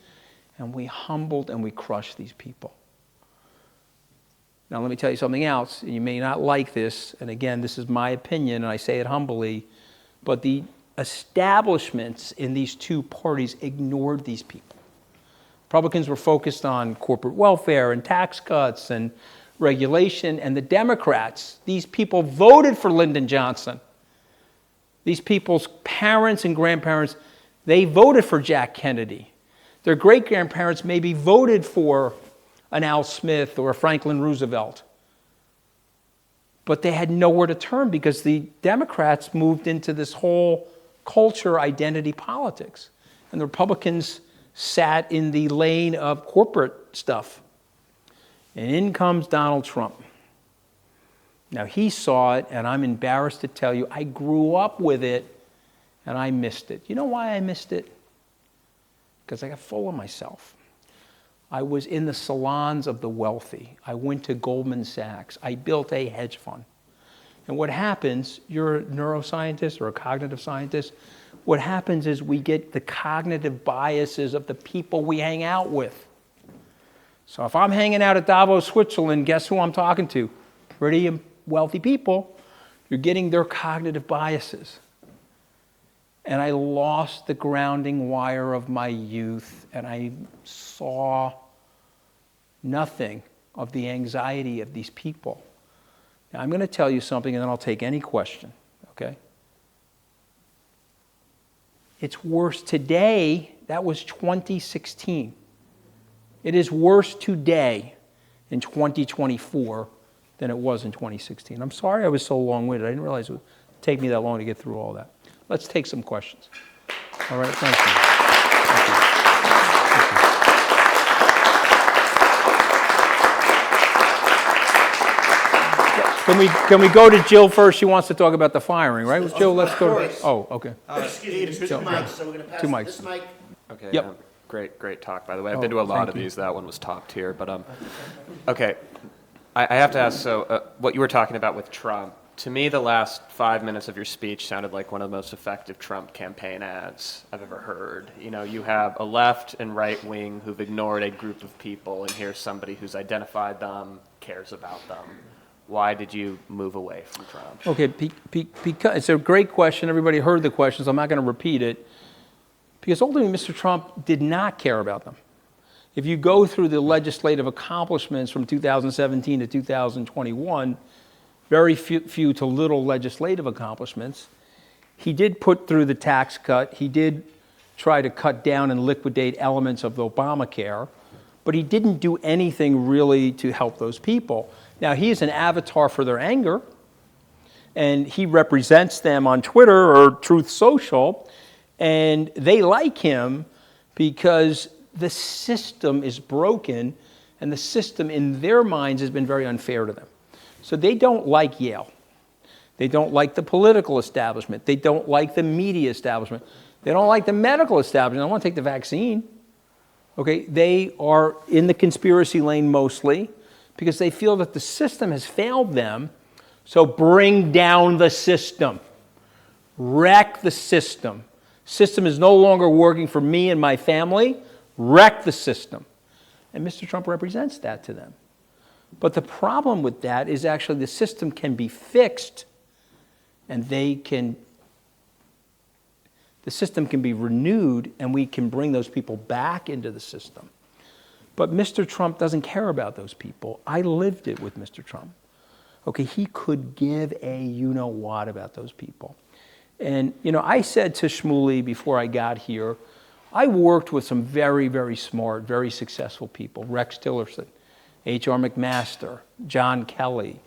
and we humbled and we crushed these people. Now let me tell you something else. You may not like this, and again, this is my opinion, and I say it humbly, but the establishments in these 2 parties ignored these people. Republicans were focused on corporate welfare and tax cuts and regulation, and the Democrats, these people voted for Lyndon Johnson. These people's parents and grandparents, they voted for Jack Kennedy. Their great-grandparents maybe voted for an Al Smith or a Franklin Roosevelt. But they had nowhere to turn because the Democrats moved into this whole culture identity politics. And the Republicans sat in the lane of corporate stuff. And in comes Donald Trump. Now, he saw it, and I'm embarrassed to tell you, I grew up with it, and I missed it. You know why I missed it? Because I got full of myself. I was in the salons of the wealthy. I went to Goldman Sachs. I built a hedge fund. And what happens, you're a neuroscientist or a cognitive scientist, what happens is we get the cognitive biases of the people we hang out with. So if I'm hanging out at Davos, Switzerland, guess who I'm talking to? Pretty wealthy people. You're getting their cognitive biases. And I lost the grounding wire of my youth, and I saw nothing of the anxiety of these people. Now, I'm going to tell you something, and then I'll take any question, okay? It's worse today. That was 2016. It is worse today in 2024 than it was in 2016. I'm sorry I was so long-winded. I didn't realize it would take me that long to get through all that. Let's take some questions. All right, thank you. Thank you. Can we go to Jill first? She wants to talk about the firing, right? Jill, let's go. Oh, okay. Excuse me, there's two mics, so we're going to pass Two mics. this mic. Okay. Yep. Great talk, by the way. I've been to a lot of thank you. these. That one was top tier. But okay. I have to ask. So, what you were talking about with Trump. To me, the last 5 minutes of your speech sounded like one of the most effective Trump campaign ads I've ever heard. You know, you have a left and right wing who've ignored a group of people, and here's somebody who's identified them, cares about them. Why did you move away from Trump? Okay, because it's a great question. Everybody heard the questions. I'm not going to repeat it. Because ultimately, Mr. Trump did not care about them. If you go through the legislative accomplishments from 2017 to 2021, very few to little legislative accomplishments. He did put through the tax cut. He did try to cut down and liquidate elements of the Obamacare, but he didn't do anything really to help those people. Now, he is an avatar for their anger, and he represents them on Twitter or Truth Social, and they like him because the system is broken, and the system in their minds has been very unfair to them. So they don't like Yale. They don't like the political establishment. They don't like the media establishment. They don't like the medical establishment. They don't want to take the vaccine. Okay, they are in the conspiracy lane mostly because they feel that the system has failed them. So bring down the system. Wreck the system. System is no longer working for me and my family. Wreck the system. And Mr. Trump represents that to them. But the problem with that is actually the system can be fixed and the system can be renewed and we can bring those people back into the system. But Mr. Trump doesn't care about those people. I lived it with Mr. Trump. Okay, he could give a you-know-what about those people. And, you know, I said to Shmuley before I got here, I worked with some very, very smart, very successful people. Rex Tillerson, H.R. McMaster, John Kelly,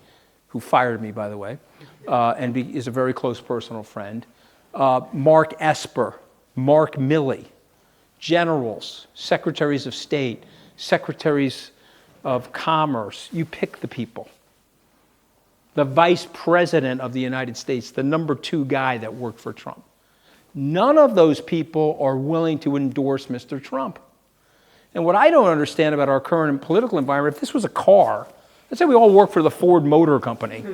who fired me, by the way, and is a very close personal friend, Mark Esper, Mark Milley, generals, secretaries of state, secretaries of commerce. You pick the people. The vice president of the United States, the number 2 guy that worked for Trump. None of those people are willing to endorse Mr. Trump. And what I don't understand about our current political environment, if this was a car, let's say we all work for the Ford Motor Company,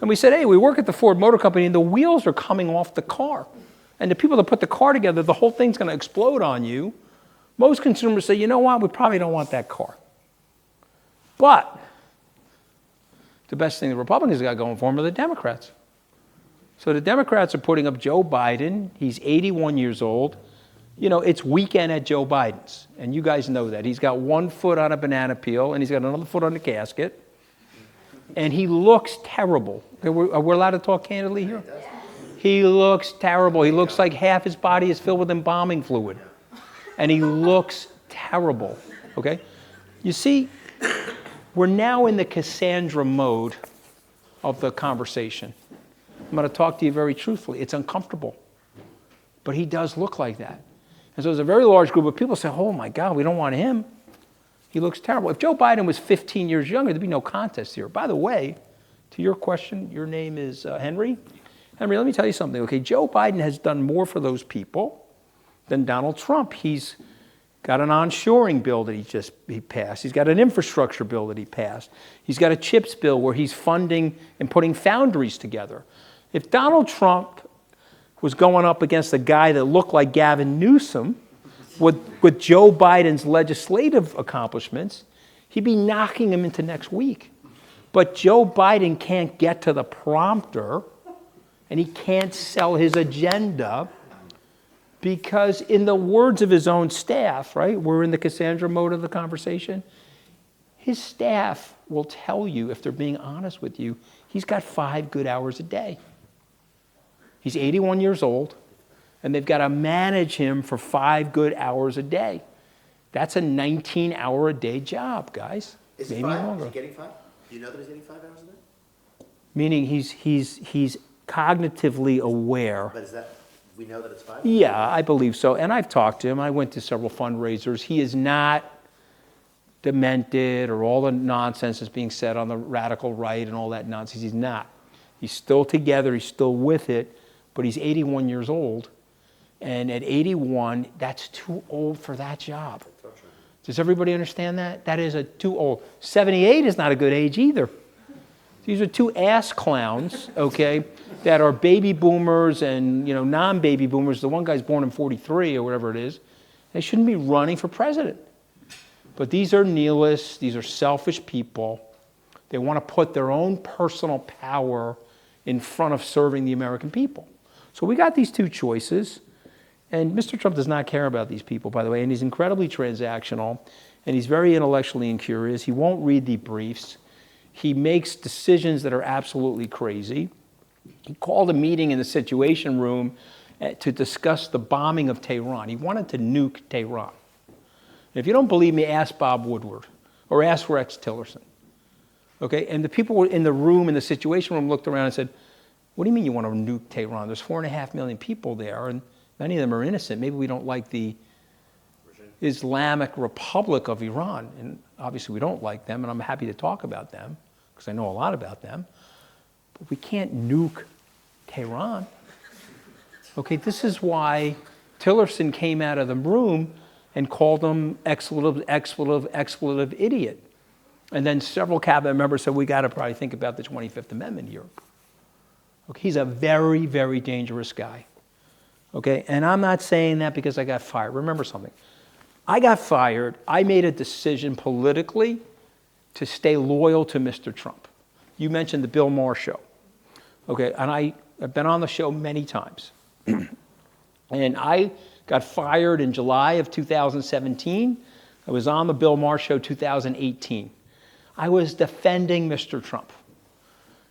and we said, hey, we work at the Ford Motor Company, and the wheels are coming off the car. And the people that put the car together, the whole thing's going to explode on you. Most consumers say, you know what, we probably don't want that car. But the best thing the Republicans got going for them are the Democrats. So the Democrats are putting up Joe Biden. He's 81 years old. You know, it's weekend at Joe Biden's, and you guys know that. He's got one foot on a banana peel, and he's got another foot on the casket, and he looks terrible. Are we allowed to talk candidly here? He looks terrible. He looks like half his body is filled with embalming fluid, and he looks terrible, okay? You see, we're now in the Cassandra mode of the conversation. I'm going to talk to you very truthfully. It's uncomfortable, but he does look like that. And so there's a very large group of people say, oh my God, we don't want him. He looks terrible. If Joe Biden was 15 years younger, there'd be no contest here. By the way, to your question, your name is Henry. Henry, let me tell you something. Okay, Joe Biden has done more for those people than Donald Trump. He's got an onshoring bill that he passed. He's got an infrastructure bill that he passed. He's got a CHIPS bill where he's funding and putting foundries together. If Donald Trump was going up against a guy that looked like Gavin Newsom with Joe Biden's legislative accomplishments, he'd be knocking him into next week. But Joe Biden can't get to the prompter, and he can't sell his agenda because, in the words of his own staff, right, we're in the Cassandra mode of the conversation, his staff will tell you, if they're being honest with you, he's got 5 good hours a day. He's 81 years old, and they've got to manage him for 5 good hours a day. That's a 19-hour-a-day job, guys. Is Maybe it 5? longer. Is he getting 5? Do you know that he's getting 5 hours a day? Meaning he's cognitively aware. But is that, we know that it's 5 hours? Yeah, I believe so. And I've talked to him. I went to several fundraisers. He is not demented or all the nonsense that's being said on the radical right and all that nonsense. He's not. He's still together. He's still with it. But he's 81 years old. And at 81, that's too old for that job. Does everybody understand that? That is too old. 78 is not a good age either. These are two ass clowns, okay, that are baby boomers and, non-baby boomers. The one guy's born in 43 or whatever it is. They shouldn't be running for president. But these are nihilists. These are selfish people. They want to put their own personal power in front of serving the American people. So we got these two choices. And Mr. Trump does not care about these people, by the way, and he's incredibly transactional, and he's very intellectually incurious. He won't read the briefs. He makes decisions that are absolutely crazy. He called a meeting in the Situation Room to discuss the bombing of Tehran. He wanted to nuke Tehran. If you don't believe me, ask Bob Woodward or ask Rex Tillerson. Okay? And the people in the room, in the Situation Room, looked around and said, what do you mean you want to nuke Tehran? There's 4.5 million people there, and many of them are innocent. Maybe we don't like the Islamic Republic of Iran. And obviously we don't like them, and I'm happy to talk about them because I know a lot about them. But we can't nuke Tehran. Okay, this is why Tillerson came out of the room and called him expletive idiot. And then several cabinet members said, we got to probably think about the 25th Amendment here. Okay, he's a very, very dangerous guy. Okay, and I'm not saying that because I got fired. Remember something. I got fired. I made a decision politically to stay loyal to Mr. Trump. You mentioned the Bill Maher show. Okay, and I've been on the show many times. And I got fired in July of 2017. I was on the Bill Maher show 2018. I was defending Mr. Trump.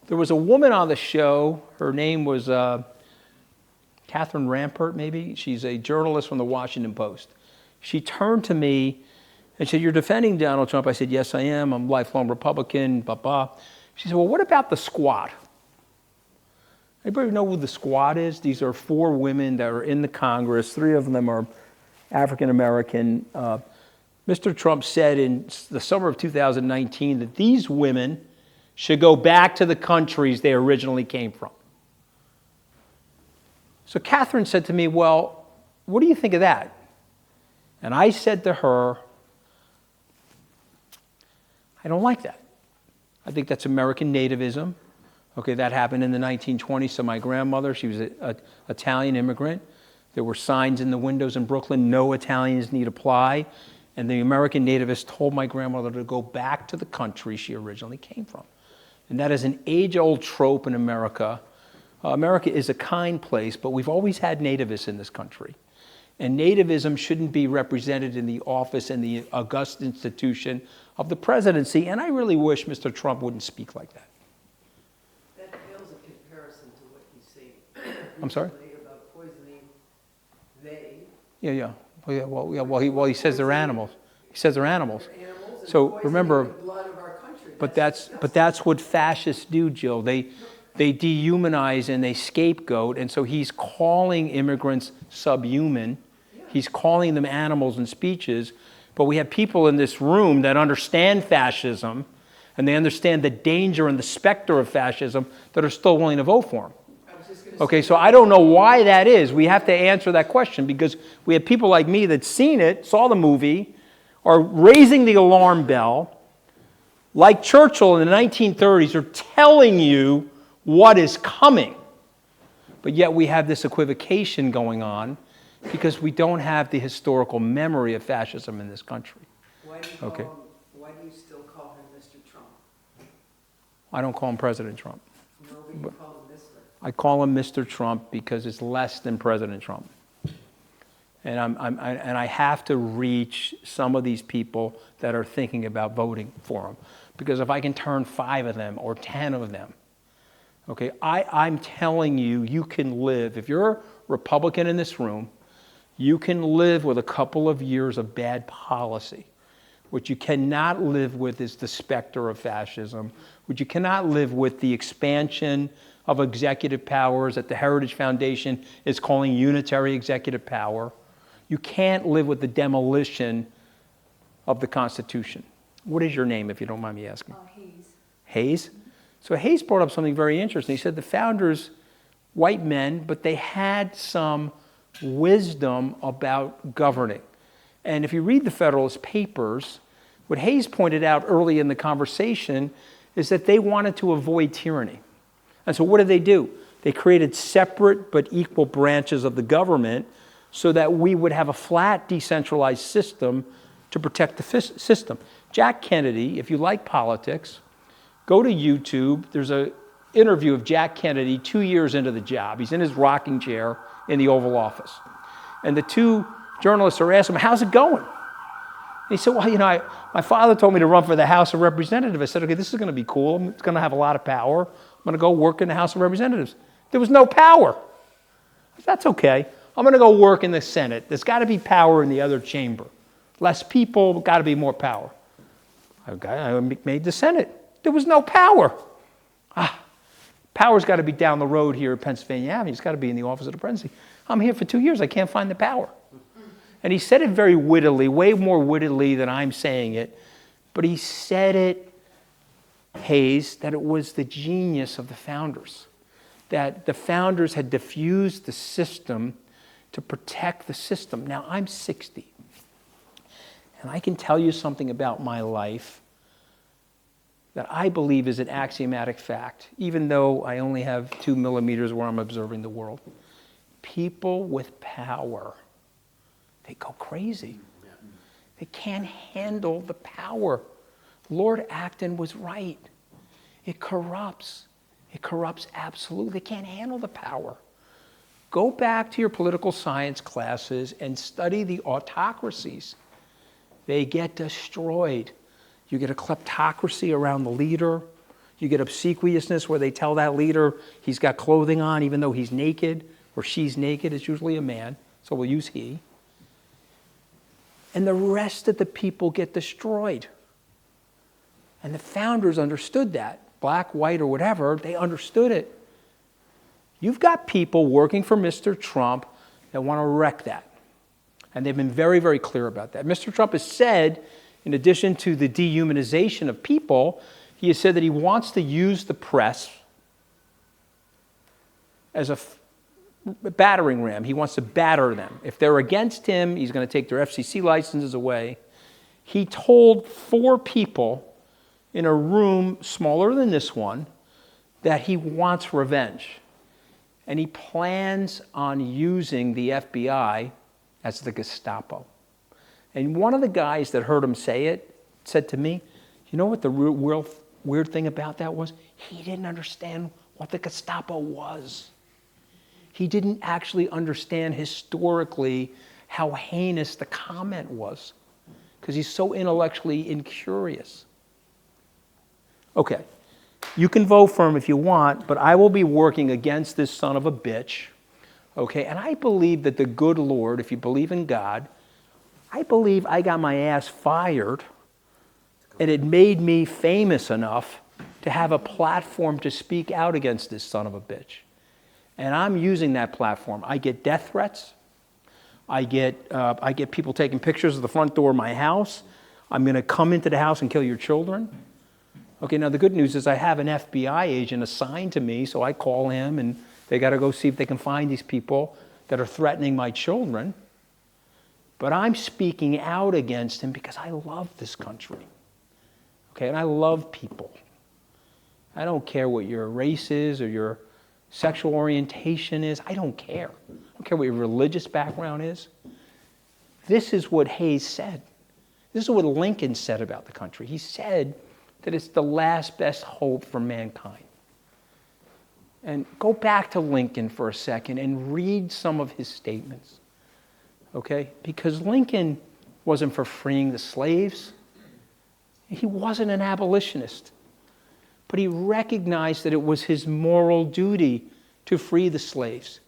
There was a woman on the show. Her name was Catherine Rampert, maybe. She's a journalist from the Washington Post. She turned to me and said, you're defending Donald Trump. I said, yes, I am. I'm a lifelong Republican, blah, blah. She said, well, what about the squad? Anybody know who the squad is? These are 4 women that are in the Congress. 3 of them are African American. Mr. Trump said in the summer of 2019 that these women should go back to the countries they originally came from. So Catherine said to me, well, what do you think of that? And I said to her, I don't like that. I think that's American nativism. Okay, that happened in the 1920s. So my grandmother, she was an Italian immigrant. There were signs in the windows in Brooklyn, no Italians need apply. And the American nativists told my grandmother to go back to the country she originally came from. And that is an age-old trope in America. America is a kind place, but we've always had nativists in this country. And nativism shouldn't be represented in the office and the august institution of the presidency. And I really wish Mr. Trump wouldn't speak like that. That pales in comparison to what you say. I'm sorry? About poisoning they. Yeah. Well, he says they're animals. He says they're animals. So remember, The blood of our country. but that's what fascists do, Jill. They dehumanize and they scapegoat, and so he's calling immigrants subhuman. He's calling them animals in speeches, but we have people in this room that understand fascism, and they understand the danger and the specter of fascism that are still willing to vote for him. Okay, so I don't know why that is. We have to answer that question because we have people like me that's seen it, saw the movie, are raising the alarm bell, like Churchill in the 1930s, are telling you what is coming. But yet we have this equivocation going on because we don't have the historical memory of fascism in this country. Why do you still call him Mr. Trump? I don't call him President Trump. No, but you call him Mr. I call him Mr. Trump because it's less than President Trump. And I have to reach some of these people that are thinking about voting for him. Because if I can turn 5 of them or 10 of them, okay, I'm telling you, you can live. If you're a Republican in this room, you can live with a couple of years of bad policy. What you cannot live with is the specter of fascism. What you cannot live with the expansion of executive powers that the Heritage Foundation is calling unitary executive power. You can't live with the demolition of the Constitution. What is your name, if you don't mind me asking? Hayes. Hayes? So Hayes brought up something very interesting. He said the founders, white men, but they had some wisdom about governing. And if you read the Federalist Papers, what Hayes pointed out early in the conversation is that they wanted to avoid tyranny. And so what did they do? They created separate but equal branches of the government so that we would have a flat, decentralized system to protect the system. Jack Kennedy, if you like politics, go to YouTube. There's an interview of Jack Kennedy 2 years into the job. He's in his rocking chair in the Oval Office. And the two journalists are asking him, how's it going? And he said, well, my father told me to run for the House of Representatives. I said, okay, this is going to be cool. I'm going to have a lot of power. I'm going to go work in the House of Representatives. There was no power. I said, that's okay. I'm going to go work in the Senate. There's got to be power in the other chamber. Less people, got to be more power. I made the Senate. There was no power. Power's got to be down the road here at Pennsylvania Avenue. It's got to be in the office of the presidency. I'm here for 2 years. I can't find the power. And he said it very wittily, way more wittily than I'm saying it. But he said it, Hayes, that it was the genius of the founders. That the founders had diffused the system to protect the system. Now, I'm 60. And I can tell you something about my life that I believe is an axiomatic fact, even though I only have 2 millimeters where I'm observing the world. People with power, they go crazy. They can't handle the power. Lord Acton was right. It corrupts. It corrupts absolutely. They can't handle the power. Go back to your political science classes and study the autocracies. They get destroyed. You get a kleptocracy around the leader. You get obsequiousness where they tell that leader he's got clothing on even though he's naked or she's naked. It's usually a man, so we'll use he. And the rest of the people get destroyed. And the founders understood that. Black, white, or whatever, they understood it. You've got people working for Mr. Trump that want to wreck that. And they've been very, very clear about that. Mr. Trump has said, in addition to the dehumanization of people, he has said that he wants to use the press as a battering ram. He wants to batter them. If they're against him, he's going to take their FCC licenses away. He told 4 people in a room smaller than this one that he wants revenge. And he plans on using the FBI as the Gestapo. And one of the guys that heard him say it said to me, you know what the real weird thing about that was? He didn't understand what the Gestapo was. He didn't actually understand historically how heinous the comment was because he's so intellectually incurious. Okay, you can vote for him if you want, but I will be working against this son of a bitch. Okay, and I believe that the good Lord, if you believe in God, I believe I got my ass fired and it made me famous enough to have a platform to speak out against this son of a bitch. And I'm using that platform. I get death threats. I get people taking pictures of the front door of my house. I'm going to come into the house and kill your children. Okay, now the good news is I have an FBI agent assigned to me, so I call him and they got to go see if they can find these people that are threatening my children. But I'm speaking out against him because I love this country. Okay, and I love people. I don't care what your race is or your sexual orientation is. I don't care. I don't care what your religious background is. This is what Hayes said. This is what Lincoln said about the country. He said that it's the last best hope for mankind. And go back to Lincoln for a second and read some of his statements. Okay? Because Lincoln wasn't for freeing the slaves. He wasn't an abolitionist. But he recognized that it was his moral duty to free the slaves.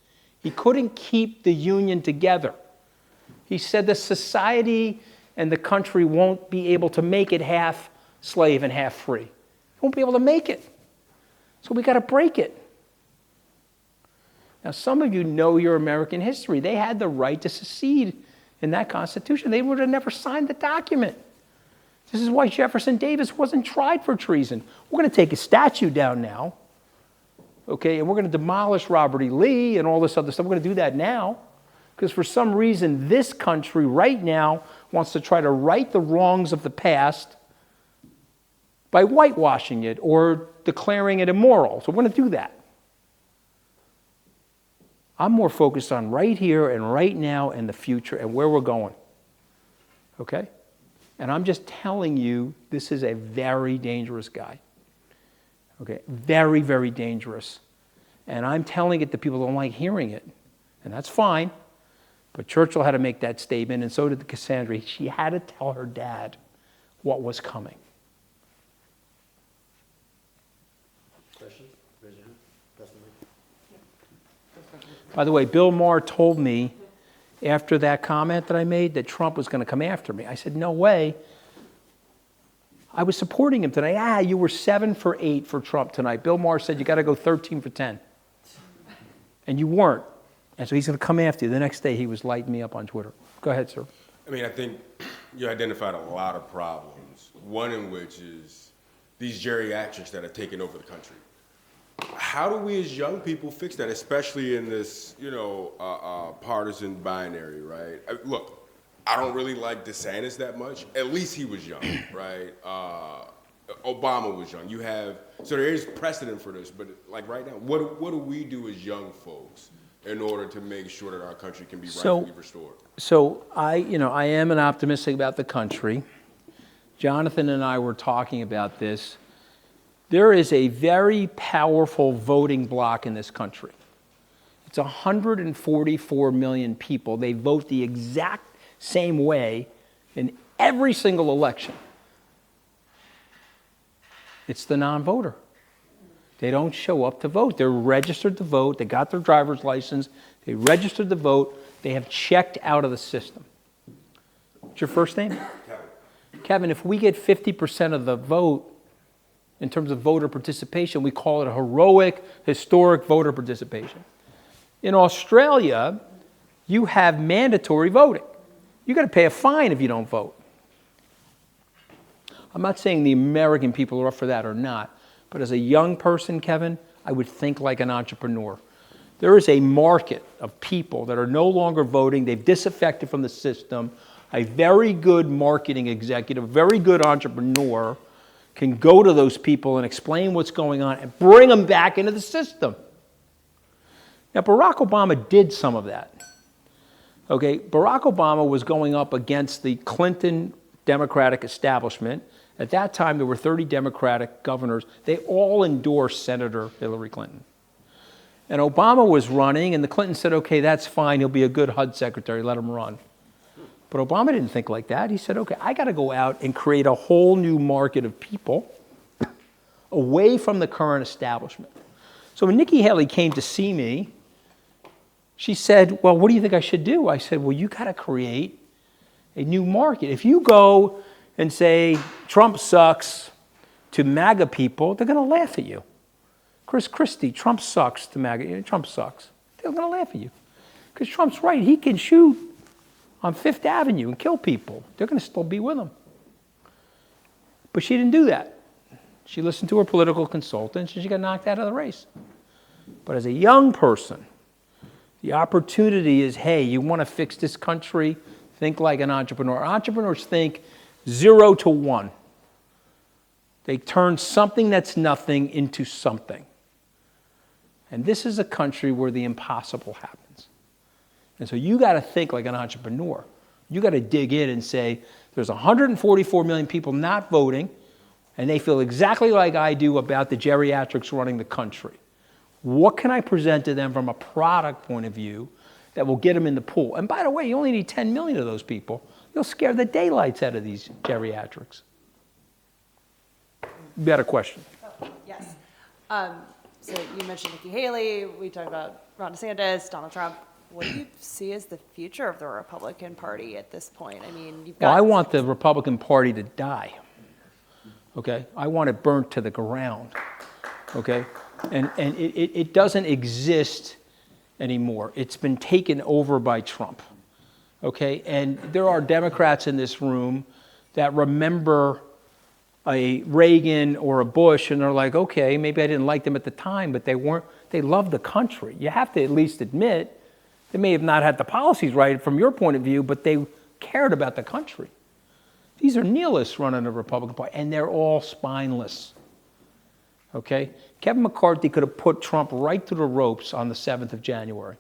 He couldn't keep the Union together. He said the society and the country won't be able to make it half slave and half free. Won't be able to make it. So we got to break it. Now, some of you know your American history. They had the right to secede in that Constitution. They would have never signed the document. This is why Jefferson Davis wasn't tried for treason. We're going to take his statue down now, okay, and we're going to demolish Robert E. Lee and all this other stuff. We're going to do that now because for some reason this country right now wants to try to right the wrongs of the past by whitewashing it or declaring it immoral. So we're going to do that. I'm more focused on right here and right now and the future and where we're going. Okay? And I'm just telling you, this is a very dangerous guy. Okay? Very, very dangerous. And I'm telling it to people who don't like hearing it. And that's fine. But Churchill had to make that statement, and so did Cassandra. She had to tell her dad what was coming. Question? Raise your hand. Pass the mic. By the way, Bill Maher told me after that comment that I made that Trump was going to come after me. I said, no way. I was supporting him tonight. You were 7 for 8 for Trump tonight. Bill Maher said you got to go 13 for 10. And you weren't. And so he's going to come after you. The next day he was lighting me up on Twitter. Go ahead, sir. I mean, I think you identified a lot of problems, one in which is these geriatrics that have taken over the country. How do we as young people fix that, especially in this, partisan binary, right? Look, I don't really like DeSantis that much. At least he was young, right? Obama was young. So there is precedent for this, but like right now, what do we do as young folks in order to make sure that our country can be rightfully restored? So I am an optimistic about the country. Jonathan and I were talking about this. There is a very powerful voting bloc in this country. It's 144 million people. They vote the exact same way in every single election. It's the non-voter. They don't show up to vote. They're registered to vote. They got their driver's license. They registered to vote. They have checked out of the system. What's your first name? Kevin. Kevin, if we get 50% of the vote in terms of voter participation, we call it a heroic, historic voter participation. In Australia, you have mandatory voting. You got to pay a fine if you don't vote. I'm not saying the American people are up for that or not, but as a young person, Kevin, I would think like an entrepreneur. There is a market of people that are no longer voting. They've disaffected from the system. A very good marketing executive, a very good entrepreneur can go to those people and explain what's going on and bring them back into the system. Now, Barack Obama did some of that. Okay, Barack Obama was going up against the Clinton Democratic establishment. At that time, there were 30 Democratic governors. They all endorsed Senator Hillary Clinton. And Obama was running, and the Clintons said, okay, that's fine. He'll be a good HUD secretary. Let him run. But Obama didn't think like that. He said, okay, I got to go out and create a whole new market of people away from the current establishment. So when Nikki Haley came to see me, she said, well, what do you think I should do? I said, well, you got to create a new market. If you go and say, Trump sucks to MAGA people, they're going to laugh at you. Chris Christie, Trump sucks to MAGA. Trump sucks. They're going to laugh at you. Because Trump's right. He can shoot on Fifth Avenue and kill people. They're going to still be with him. But she didn't do that. She listened to her political consultants, and she got knocked out of the race. But as a young person, the opportunity is, hey, you want to fix this country? Think like an entrepreneur. Entrepreneurs think 0 to 1. They turn something that's nothing into something. And this is a country where the impossible happens. And so you got to think like an entrepreneur. You got to dig in and say, there's 144 million people not voting, and they feel exactly like I do about the geriatrics running the country. What can I present to them from a product point of view that will get them in the pool? And by the way, you only need 10 million of those people. You'll scare the daylights out of these geriatrics. You got a question? Oh, yes. So you mentioned Nikki Haley. We talked about Ron DeSantis, Donald Trump. what do you see as the future of the Republican Party at this point? I mean, you've Well, got... I want the Republican Party to die. Okay? I want it burnt to the ground. Okay? And it doesn't exist anymore. It's been taken over by Trump. Okay? And there are Democrats in this room that remember a Reagan or a Bush, and they're like, okay, maybe I didn't like them at the time, but they loved the country. You have to at least admit, they may have not had the policies right from your point of view, but they cared about the country. These are nihilists running the Republican Party, and they're all spineless. Okay? Kevin McCarthy could have put Trump right through the ropes on the 7th of January.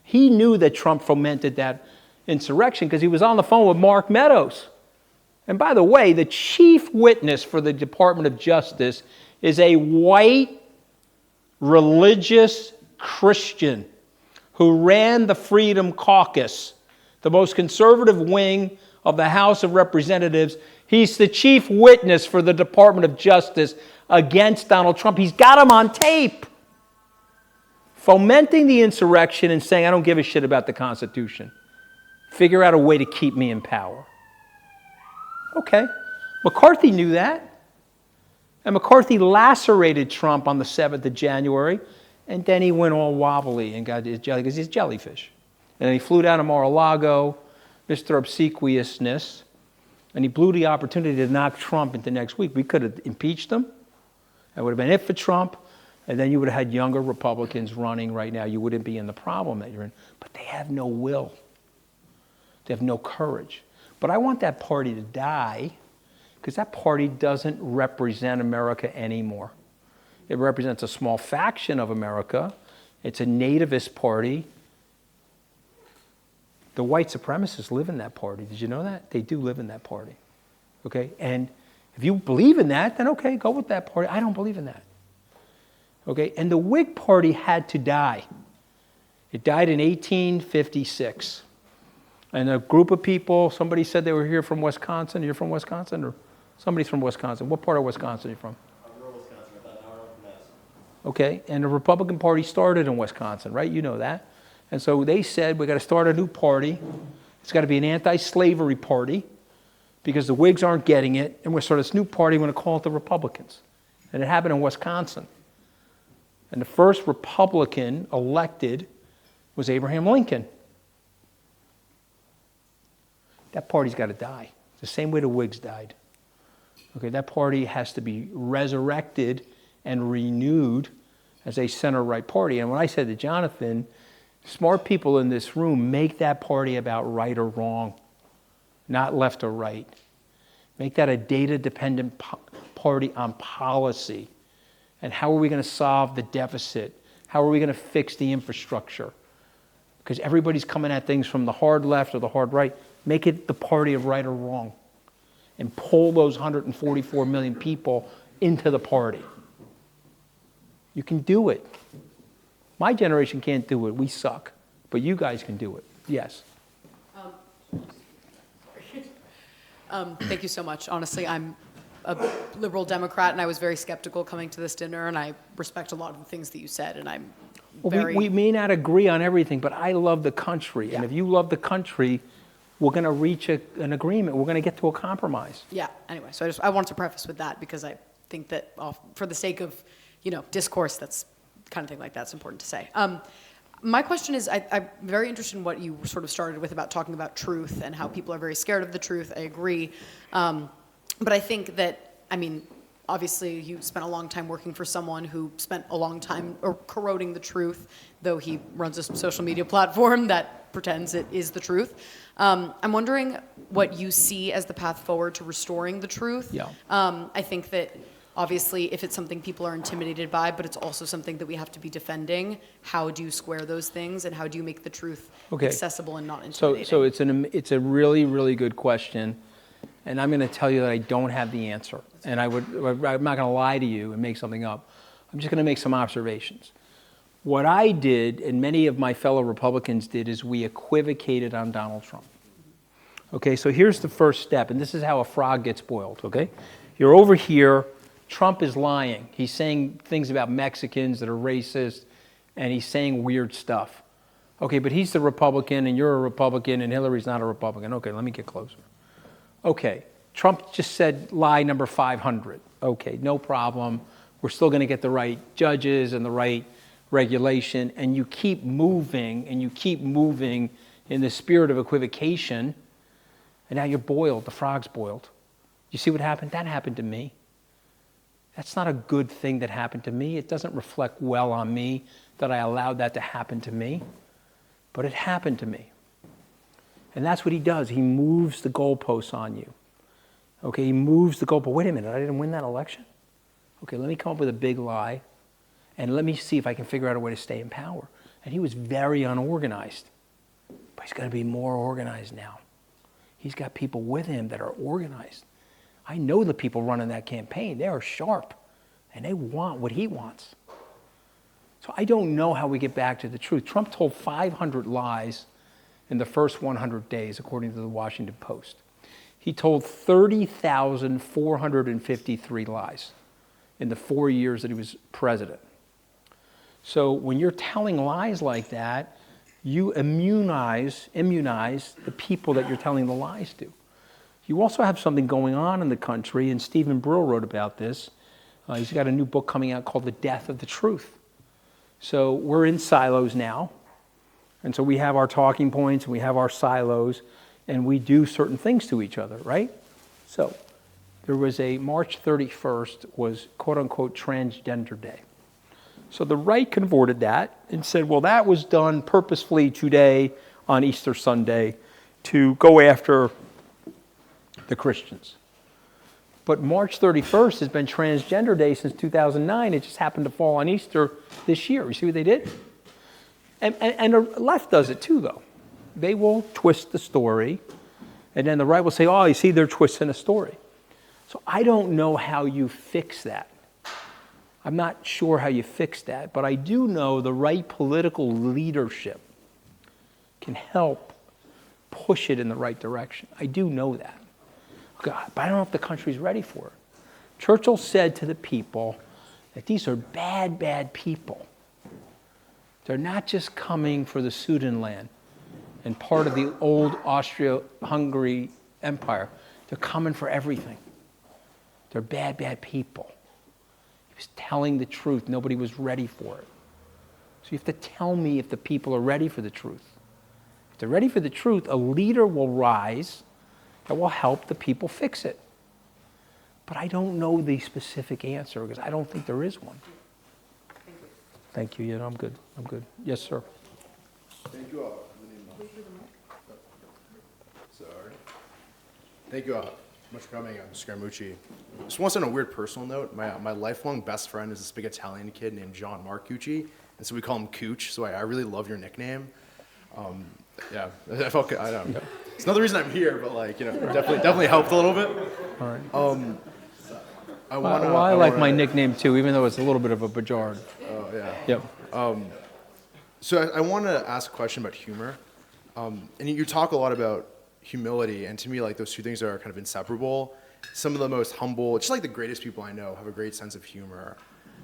He knew that Trump fomented that insurrection because he was on the phone with Mark Meadows. And by the way, the chief witness for the Department of Justice is a white, religious Christian who ran the Freedom Caucus, the most conservative wing of the House of Representatives. He's the chief witness for the Department of Justice against Donald Trump. He's got him on tape, fomenting the insurrection and saying, I don't give a shit about the Constitution. Figure out a way to keep me in power. Okay, McCarthy knew that. And McCarthy lacerated Trump on the 7th of January, and then he went all wobbly and got his jelly, because he's jellyfish. And then he flew down to Mar-a-Lago, Mr. Obsequiousness, and he blew the opportunity to knock Trump into next week. We could have impeached him. That would have been it for Trump. And then you would have had younger Republicans running right now. You wouldn't be in the problem that you're in. But they have no will. They have no courage. But I want that party to die because that party doesn't represent America anymore. It represents a small faction of America. It's a nativist party. The white supremacists live in that party. Did you know that? They do live in that party. Okay? And if you believe in that, then okay, go with that party. I don't believe in that. Okay? And the Whig Party had to die. It died in 1856. And a group of people, somebody said they were here from Wisconsin. You're from Wisconsin? Or somebody's from Wisconsin. What part of Wisconsin are you from? I'm from Wisconsin, about an hour from Madison. Okay, and the Republican Party started in Wisconsin, right? You know that. And so they said, we got to start a new party. It's got to be an anti-slavery party because the Whigs aren't getting it. And we're starting this new party, we're going to call it the Republicans. And it happened in Wisconsin. And the first Republican elected was Abraham Lincoln. That party's got to die. The same way the Whigs died. Okay, that party has to be resurrected and renewed as a center-right party. And when I said to Jonathan, smart people in this room make that party about right or wrong, not left or right. Make that a data-dependent party on policy. And how are we going to solve the deficit? How are we going to fix the infrastructure? Because everybody's coming at things from the hard left or the hard right. Make it the party of right or wrong. And pull those 144 million people into the party. You can do it. My generation can't do it. We suck. But you guys can do it. Yes. Thank you so much. Honestly, I'm a liberal Democrat, and I was very skeptical coming to this dinner, and I respect a lot of the things that you said, and I'm very... We may not agree on everything, but I love the country. Yeah. And if you love the country, we're going to reach an agreement. We're going to get to a compromise. Yeah, anyway, so I wanted to preface with that because I think that for the sake of, discourse, that's kind of thing like that's important to say. My question is, I'm very interested in what you sort of started with about talking about truth and how people are very scared of the truth. I agree. But I think that, obviously you spent a long time working for someone who spent a long time corroding the truth, though he runs a social media platform that pretends it is the truth. I'm wondering what you see as the path forward to restoring the truth. Yeah. I think that obviously if it's something people are intimidated by, but it's also something that we have to be defending, how do you square those things and how do you make the truth accessible and not intimidating? So it's a really, really good question. And I'm going to tell you that I don't have the answer. And I'm not going to lie to you and make something up. I'm just going to make some observations. What I did, and many of my fellow Republicans did, is we equivocated on Donald Trump. Okay, so here's the first step, and this is how a frog gets boiled, okay? You're over here, Trump is lying. He's saying things about Mexicans that are racist, and he's saying weird stuff. Okay, but he's the Republican and you're a Republican and Hillary's not a Republican. Okay, let me get closer. Okay, Trump just said lie number 500. Okay, no problem. We're still going to get the right judges and the right regulation, and you keep moving and you keep moving in the spirit of equivocation, and now you're boiled. The frog's boiled. You see what happened? That happened to me. That's not a good thing that happened to me. It doesn't reflect well on me that I allowed that to happen to me. But it happened to me. And that's what he does. He moves the goalposts on you. Okay, he moves the goalpost. Wait a minute, I didn't win that election? Okay, let me come up with a big lie, and let me see if I can figure out a way to stay in power. And he was very unorganized. But he's going to be more organized now. He's got people with him that are organized. I know the people running that campaign. They are sharp, and they want what he wants. So I don't know how we get back to the truth. Trump told 500 lies in the first 100 days, according to the Washington Post. He told 30,453 lies in the 4 years that he was president. So when you're telling lies like that, you immunize the people that you're telling the lies to. You also have something going on in the country, and Stephen Brill wrote about this. He's got a new book coming out called The Death of the Truth. So we're in silos now. And so we have our talking points and we have our silos and we do certain things to each other, right? So there was a March 31st was quote unquote transgender day. So the right converted that and said, well, that was done purposefully today on Easter Sunday to go after the Christians. But March 31st has been Transgender Day since 2009. It just happened to fall on Easter this year. You see what they did? And the left does it too, though. They will twist the story, and then the right will say, oh, you see, they're twisting a story. So I don't know how you fix that. I'm not sure how you fix that, but I do know the right political leadership can help push it in the right direction. I do know that. God, but I don't know if the country's ready for it. Churchill said to the people that these are bad, bad people. They're not just coming for the Sudetenland and part of the old Austria-Hungary Empire. They're coming for everything. They're bad, bad people. He was telling the truth. Nobody was ready for it. So you have to tell me if the people are ready for the truth. If they're ready for the truth, a leader will rise that will help the people fix it. But I don't know the specific answer because I don't think there is one. Thank you. Yeah, I'm good. I'm good. Yes, sir. Thank you all. Sorry. Thank you all much for coming. I'm Scaramucci. Just want to send a weird personal note. My lifelong best friend is this big Italian kid named John Marcucci, and so we call him Cooch. So I really love your nickname. Yeah, I felt I don't know. It's another reason I'm here, but definitely helped a little bit. All right. I I like my nickname too, even though it's a little bit of a bajard. Oh yeah. Yep. So I want to ask a question about humor, and you talk a lot about humility, and to me, like those two things are kind of inseparable. Some of the most humble, just like the greatest people I know, have a great sense of humor.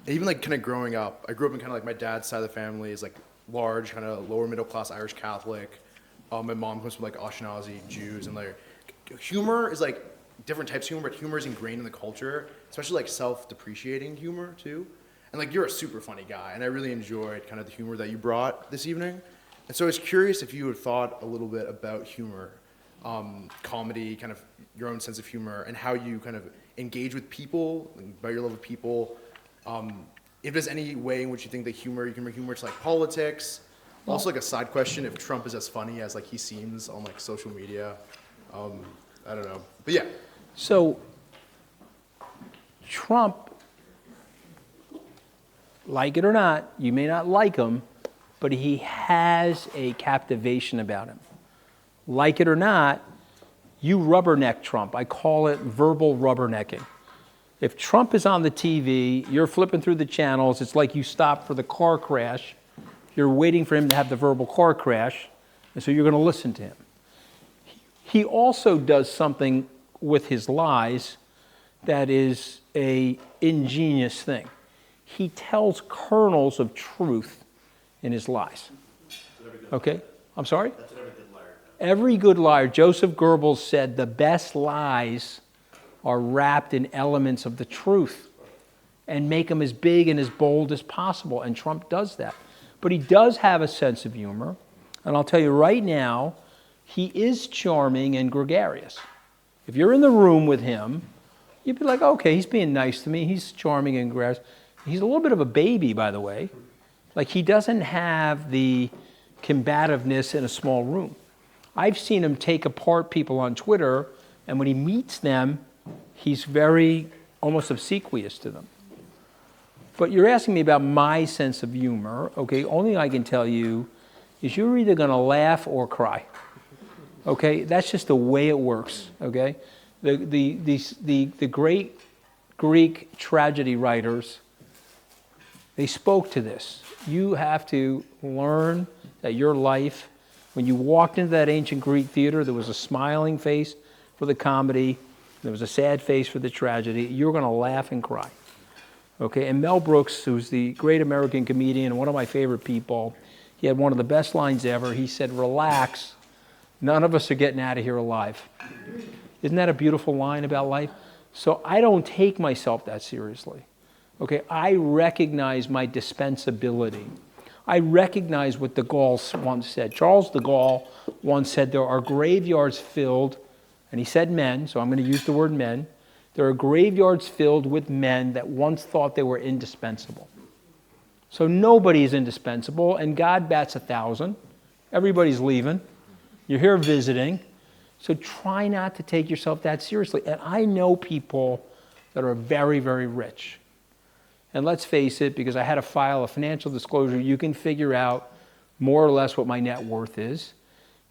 And even like kind of growing up, I grew up in kind of like my dad's side of the family is like large, kind of lower middle class Irish Catholic. My mom comes from like Ashkenazi Jews, and like humor is like different types of humor, but humor is ingrained in the culture, especially like self-depreciating humor too. And like you're a super funny guy, and I really enjoyed kind of the humor that you brought this evening. And so I was curious if you had thought a little bit about humor, comedy, kind of your own sense of humor, and how you kind of engage with people, about your love of people. If there's any way in which you think that you can bring humor to like politics. Also, like a side question, if Trump is as funny as like he seems on like social media, I don't know, but yeah. So Trump, like it or not, you may not like him, but he has a captivation about him. Like it or not, you rubberneck Trump. I call it verbal rubbernecking. If Trump is on the TV, you're flipping through the channels, it's like you stop for the car crash. You're waiting for him to have the verbal car crash, and so you're going to listen to him. He also does something with his lies that is an ingenious thing. He tells kernels of truth in his lies. Okay? I'm sorry? That's what every good liar does. Every good liar, Joseph Goebbels said the best lies are wrapped in elements of the truth and make them as big and as bold as possible. And Trump does that. But he does have a sense of humor. And I'll tell you right now, he is charming and gregarious. If you're in the room with him, you'd be like, okay, he's being nice to me. He's charming and gregarious. He's a little bit of a baby, by the way. Like, he doesn't have the combativeness in a small room. I've seen him take apart people on Twitter, and when he meets them, he's very almost obsequious to them. But you're asking me about my sense of humor. Okay, only I can tell you is you're either going to laugh or cry. Okay, that's just the way it works. Okay, the great Greek tragedy writers, they spoke to this. You have to learn that your life, when you walked into that ancient Greek theater, there was a smiling face for the comedy, there was a sad face for the tragedy. You're going to laugh and cry. Okay, and Mel Brooks, who's the great American comedian and one of my favorite people, he had one of the best lines ever. He said, "Relax, none of us are getting out of here alive." Isn't that a beautiful line about life? So I don't take myself that seriously. Okay, I recognize my dispensability. I recognize what de Gaulle once said. Charles de Gaulle once said, there are graveyards filled, and he said men, so I'm going to use the word men. There are graveyards filled with men that once thought they were indispensable. So nobody is indispensable, and God bats 1,000. Everybody's leaving. You're here visiting. So try not to take yourself that seriously. And I know people that are very, very rich. And let's face it, because I had to file a financial disclosure, you can figure out more or less what my net worth is.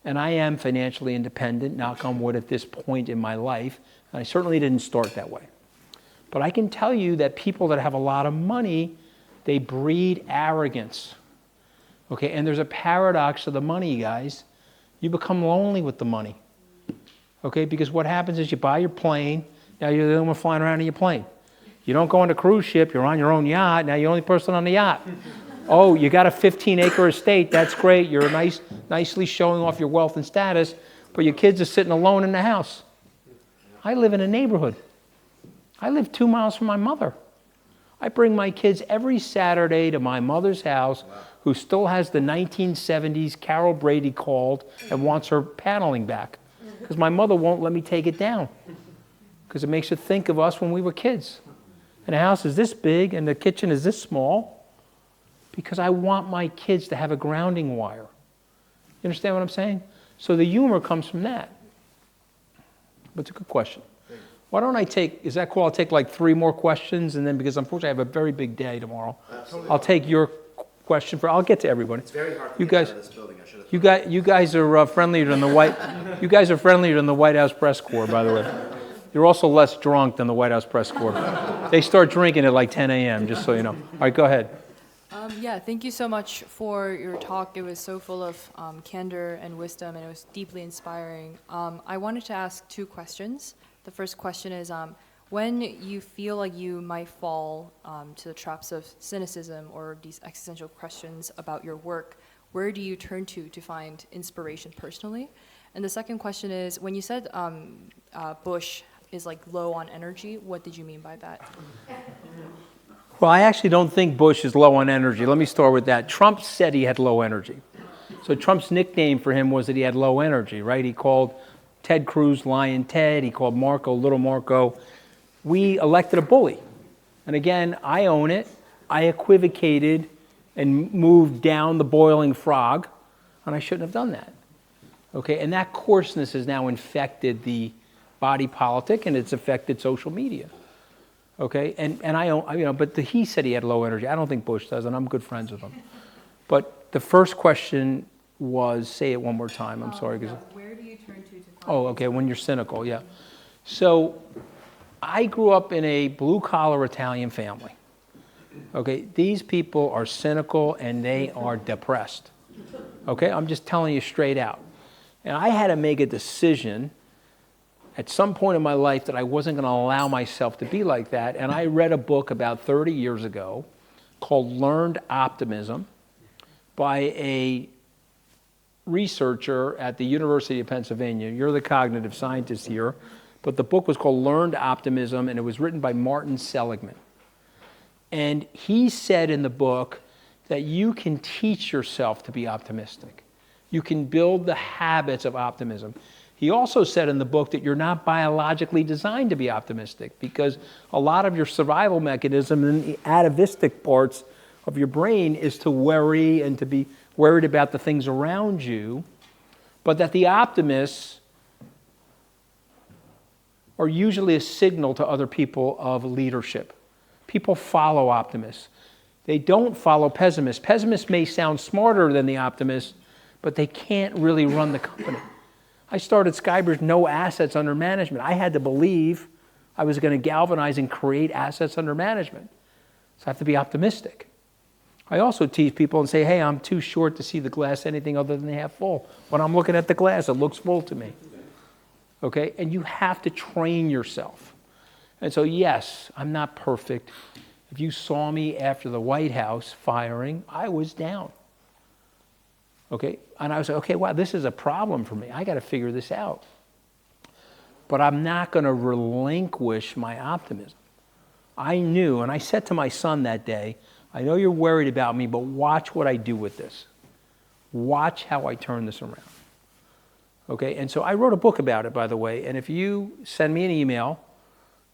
And I am financially independent, knock on wood, at this point in my life. And I certainly didn't start that way. But I can tell you that people that have a lot of money, they breed arrogance. Okay, and there's a paradox of the money, guys. You become lonely with the money. Okay, because what happens is you buy your plane, now you're the only one flying around in your plane. You don't go on a cruise ship, you're on your own yacht, now you're the only person on the yacht. Oh, you got a 15-acre estate, that's great, you're nicely showing off your wealth and status, but your kids are sitting alone in the house. I live in a neighborhood. I live 2 miles from my mother. I bring my kids every Saturday to my mother's house, who still has the 1970s Carol Brady called and wants her paneling back. Because my mother won't let me take it down. Because it makes her think of us when we were kids. And the house is this big and the kitchen is this small. Because I want my kids to have a grounding wire. You understand what I'm saying? So the humor comes from that. But it's a good question. Why don't I take, is that cool? I'll take like 3 more questions, and then, because unfortunately I have a very big day tomorrow, I'll take your question for, I'll get to everybody. It's very hard to You get guys, out of this building. I should have you guys are friendlier than the you guys are friendlier than the White House press corps, by the way. You're also less drunk than the White House press corps. They start drinking at like 10 a.m., just so you know. All right, go ahead. Yeah, thank you so much for your talk. It was so full of candor and wisdom, and it was deeply inspiring. I wanted to ask 2 questions. The first question is, when you feel like you might fall to the traps of cynicism or these existential questions about your work, where do you turn to find inspiration personally? And the second question is, when you said Bush is like low on energy, what did you mean by that? Well, I actually don't think Bush is low on energy. Let me start with that. Trump said he had low energy. So Trump's nickname for him was that he had low energy, right? He called Ted Cruz Lion Ted. He called Marco Little Marco. We elected a bully. And again, I own it. I equivocated and moved down the boiling frog, and I shouldn't have done that. Okay, and that coarseness has now infected the body politic, and it's affected social media. Okay, and I own, but he said he had low energy. I don't think Bush does, and I'm good friends with him. But the first question was, say it one more time. I'm sorry. Where do you turn to find? Oh, okay. When you're cynical, yeah. So, I grew up in a blue-collar Italian family. Okay, these people are cynical and they are depressed. Okay, I'm just telling you straight out. And I had to make a decision at some point in my life that I wasn't going to allow myself to be like that. And I read a book about 30 years ago called Learned Optimism by a researcher at the University of Pennsylvania. You're the cognitive scientist here. But the book was called Learned Optimism, and it was written by Martin Seligman. And he said in the book that you can teach yourself to be optimistic. You can build the habits of optimism. He also said in the book that you're not biologically designed to be optimistic because a lot of your survival mechanism and the atavistic parts of your brain is to worry and to be worried about the things around you, but that the optimists are usually a signal to other people of leadership. People follow optimists. They don't follow pessimists. Pessimists may sound smarter than the optimists, but they can't really run the company. I started SkyBridge, no assets under management. I had to believe I was going to galvanize and create assets under management. So I have to be optimistic. I also tease people and say, hey, I'm too short to see the glass anything other than half full. When I'm looking at the glass, it looks full to me. Okay? And you have to train yourself. And so, yes, I'm not perfect. If you saw me after the White House firing, I was down. Okay? And I was like, okay, wow, this is a problem for me. I got to figure this out. But I'm not going to relinquish my optimism. I knew, and I said to my son that day, I know you're worried about me, but watch what I do with this. Watch how I turn this around. Okay, and so I wrote a book about it, by the way, and if you send me an email,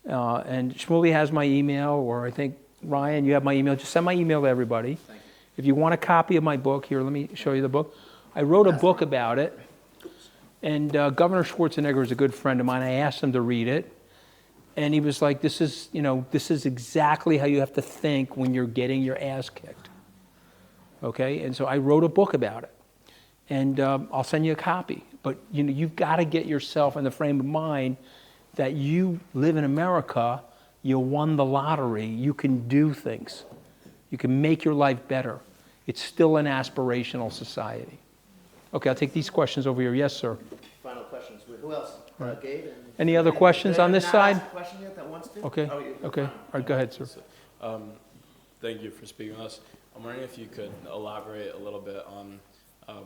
and Shmuley has my email, or I think, Ryan, you have my email, just send my email to everybody. Thank you. If you want a copy of my book, here, let me show you the book. I wrote a book about it, and Governor Schwarzenegger is a good friend of mine. I asked him to read it, and he was like, this is exactly how you have to think when you're getting your ass kicked. Okay, and so I wrote a book about it, and I'll send you a copy. But you've got to get yourself in the frame of mind that you live in America, you won the lottery, you can do things. You can make your life better. It's still an aspirational society. Okay, I'll take these questions over here. Yes, sir. Final questions. Who else? Right. Gabe? Any other questions on this Not side? asked a question yet that wants to? Okay, Oh, you're okay. fine. All right, go ahead, sir. Thank you for speaking with us. I'm wondering if you could elaborate a little bit on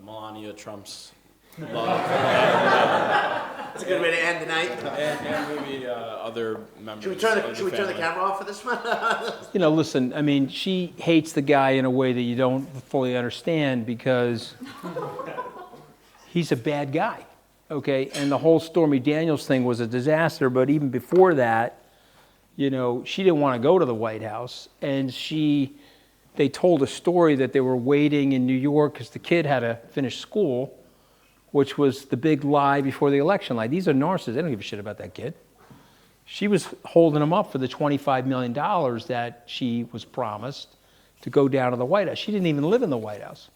Melania Trump's love That's a good way to end the night. and maybe other members Should we of turn the family. camera off for this one? Listen, I mean, she hates the guy in a way that you don't fully understand because he's a bad guy, okay? And the whole Stormy Daniels thing was a disaster, but even before that, she didn't want to go to the White House, and they told a story that they were waiting in New York because the kid had to finish school, which was the big lie before the election lie. These are narcissists. They don't give a shit about that kid. She was holding him up for the $25 million that she was promised to go down to the White House. She didn't even live in the White House.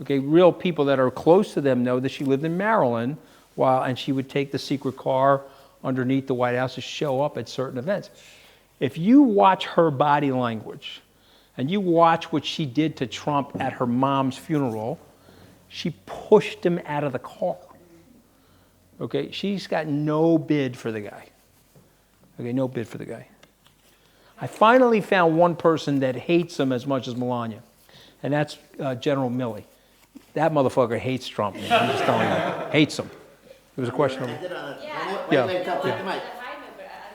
Okay, real people that are close to them know that she lived in Maryland, and she would take the secret car underneath the White House to show up at certain events. If you watch her body language, and you watch what she did to Trump at her mom's funeral, she pushed him out of the car. Okay, she's got no bid for the guy. Okay, no bid for the guy. I finally found one person that hates him as much as Melania, and that's General Milley. That motherfucker hates Trump, man. I'm just telling you. Hates him. There was a question over there. Yeah. Wait, come take the mic.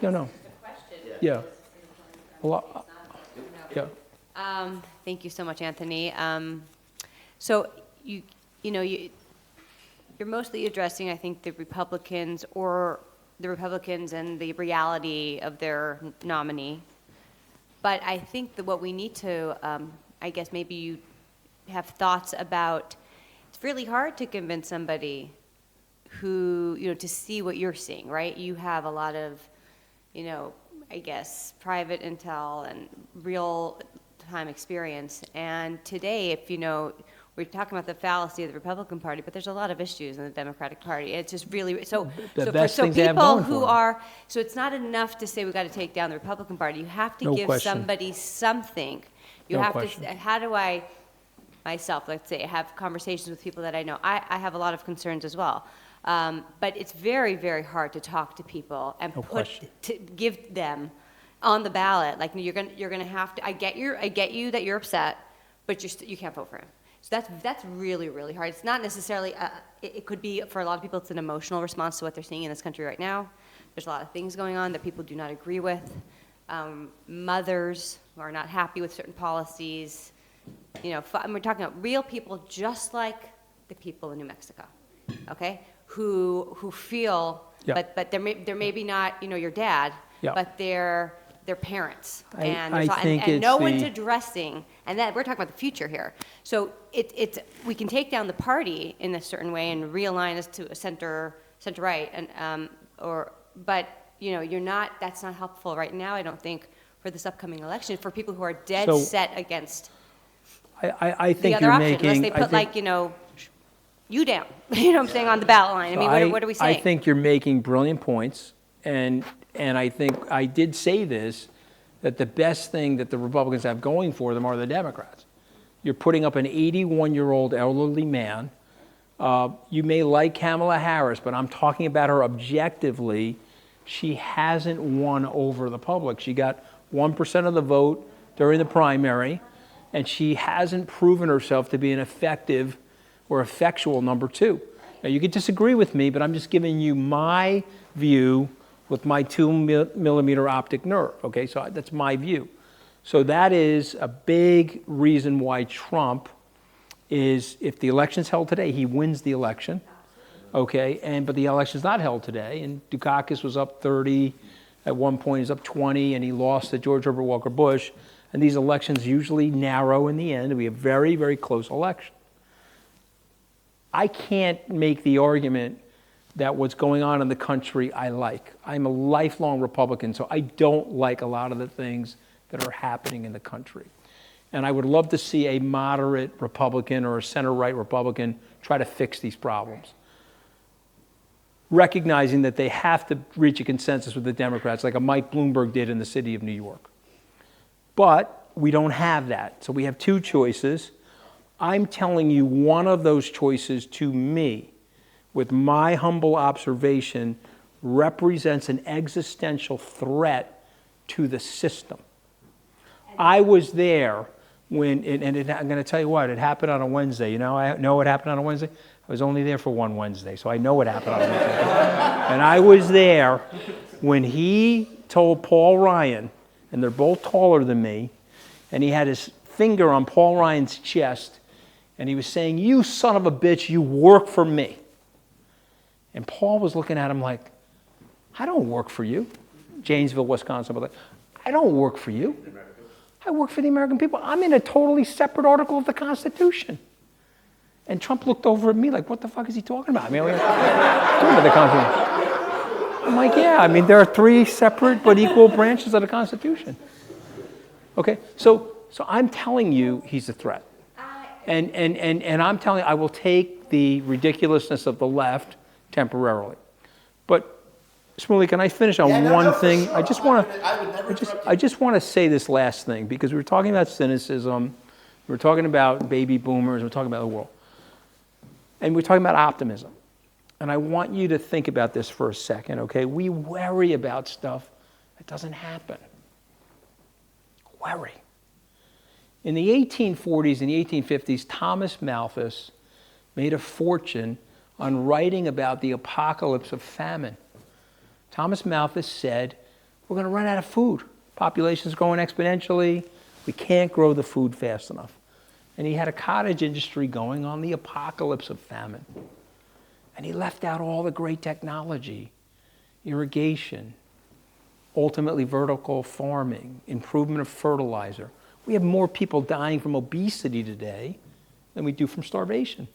No. Yeah. A lot. Yeah. Thank you so much, Anthony. So you're mostly addressing, I think, the Republicans and the reality of their nominee. But I think that what we need to, I guess maybe you have thoughts about, it's really hard to convince somebody who, to see what you're seeing, right? You have a lot of, I guess, private intel and real-time experience. And today, if we're talking about the fallacy of the Republican Party, but there's a lot of issues in the Democratic Party. It's just really so people who are so it's not enough to say we got to take down the Republican Party. You have to give somebody something. You have to. How do I myself, let's say, have conversations with people that I know? I have a lot of concerns as well. But it's very, very hard to talk to people and to give them on the ballot. Like you're gonna have to. I get you that you're upset, but you can't vote for him. So that's really, really hard. It's not necessarily, it could be, for a lot of people, it's an emotional response to what they're seeing in this country right now. There's a lot of things going on that people do not agree with. Mothers who are not happy with certain policies. You know, we're talking about real people just like the people in New Mexico, okay? Who feel, Yeah. but they're maybe not, you know, your dad, Yeah. but they're parents. I There's think and it's no one's the- addressing, and that we're talking about the future here. So it's we can take down the party in a certain way and realign us to a center right, and but you know, that's not helpful right now, I don't think, for this upcoming election, for people who are dead So- set against I the think other you're option, making. unless they put like, you know, you down, you know what I'm saying, on the ballot line. I mean, what are we saying? I think you're making brilliant points, and I think I did say this, that the best thing that the Republicans have going for them are the Democrats. You're putting up an 81-year-old elderly man. You may like Kamala Harris, but I'm talking about her objectively. She hasn't won over the public. She got 1% of the vote during the primary, and she hasn't proven herself to be an effective or effectual number two. Now, you could disagree with me, but I'm just giving you my view with my 2-millimeter optic nerve, okay? So that's my view. So that is a big reason why Trump is, if the election's held today, he wins the election, okay? But the election's not held today, and Dukakis was up 30, at one point he's up 20, and he lost to George Herbert Walker Bush, and these elections usually narrow in the end, and we have very, very close election. I can't make the argument that what's going on in the country I like. I'm a lifelong Republican, so I don't like a lot of the things that are happening in the country. And I would love to see a moderate Republican or a center-right Republican try to fix these problems, recognizing that they have to reach a consensus with the Democrats, like a Mike Bloomberg did in the city of New York. But we don't have that. So we have two choices. I'm telling you, one of those choices, to me, with my humble observation, represents an existential threat to the system. I was there when, I'm going to tell you what, it happened on a Wednesday. You know, I know what happened on a Wednesday. I was only there for one Wednesday, so I know what happened on a Wednesday. And I was there when he told Paul Ryan, and they're both taller than me, and he had his finger on Paul Ryan's chest, and he was saying, "You son of a bitch, you work for me." And Paul was looking at him like, "I don't work for you." Janesville, Wisconsin. But like, "I don't work for you. I work for the American people. I'm in a totally separate article of the Constitution." And Trump looked over at me like, "What the fuck is he talking about?" I mean, talking about the Constitution. I'm like, "Yeah, I mean, there are three separate but equal branches of the Constitution." Okay, so I'm telling you he's a threat. And I'm telling you, I will take the ridiculousness of the left temporarily. But, Smoothie, can I finish on one thing? Sure. I just want to. I just want to say this last thing, because we were talking about cynicism, we were talking about baby boomers, we're talking about the world. And we're talking about optimism. And I want you to think about this for a second, okay? We worry about stuff that doesn't happen. Worry. In the 1840s and the 1850s, Thomas Malthus made a fortune on writing about the apocalypse of famine. Thomas Malthus said, we're going to run out of food. Population's growing exponentially. We can't grow the food fast enough. And he had a cottage industry going on the apocalypse of famine. And he left out all the great technology, irrigation, ultimately vertical farming, improvement of fertilizer. We have more people dying from obesity today than we do from starvation.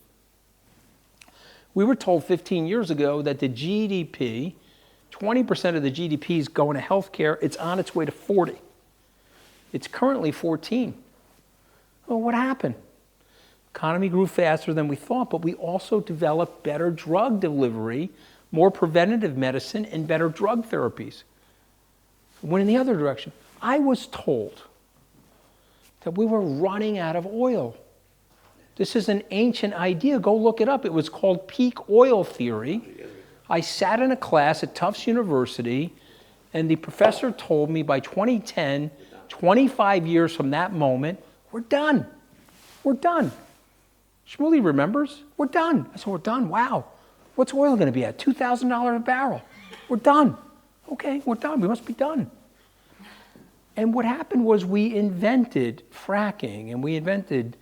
We were told 15 years ago that the GDP, 20% of the GDP is going to healthcare. It's on its way to 40. It's currently 14. Well, what happened? Economy grew faster than we thought, but we also developed better drug delivery, more preventative medicine, and better drug therapies. Went in the other direction. I was told that we were running out of oil. This is an ancient idea. Go look it up. It was called peak oil theory. I sat in a class at Tufts University, and the professor told me by 2010, 25 years from that moment, we're done. We're done. Shmuley remembers. We're done. I said, we're done. Wow. What's oil going to be at? $2,000 a barrel. We're done. Okay, we're done. We must be done. And what happened was we invented fracking, and we invented,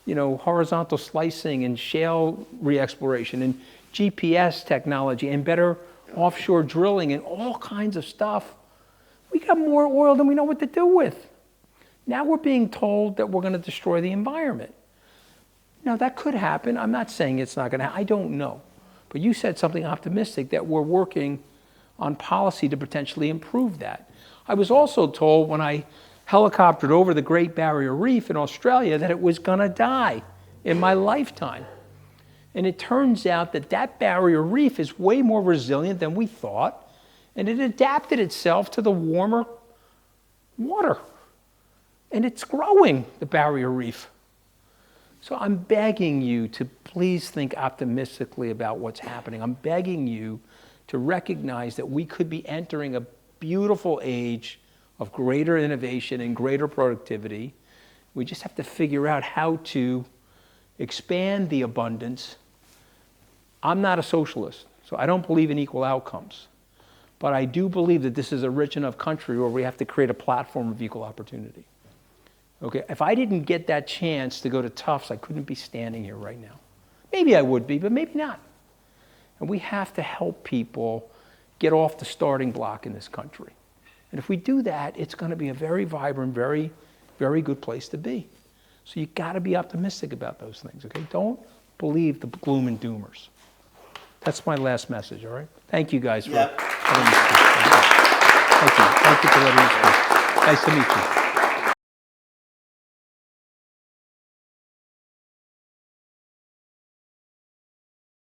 horizontal slicing and shale re-exploration and GPS technology and better offshore drilling and all kinds of stuff. We got more oil than we know what to do with. Now we're being told that we're going to destroy the environment. Now that could happen. I'm not saying it's not going to happen. I don't know. But you said something optimistic, that we're working on policy to potentially improve that. I was also told when I helicoptered over the Great Barrier Reef in Australia that it was going to die in my lifetime. And it turns out that that barrier reef is way more resilient than we thought, and it adapted itself to the warmer water. And it's growing, the barrier reef. So I'm begging you to please think optimistically about what's happening. I'm begging you to recognize that we could be entering a beautiful age of greater innovation and greater productivity. We just have to figure out how to expand the abundance. I'm not a socialist, so I don't believe in equal outcomes. But I do believe that this is a rich enough country where we have to create a platform of equal opportunity. Okay, if I didn't get that chance to go to Tufts, I couldn't be standing here right now. Maybe I would be, but maybe not. And we have to help people get off the starting block in this country. And if we do that, it's going to be a very vibrant, very, very good place to be. So you got to be optimistic about those things, okay? Don't believe the gloom and doomers. That's my last message, all right? Thank you guys for having me speak. Thank you. Thank you for letting me speak. Nice to meet you.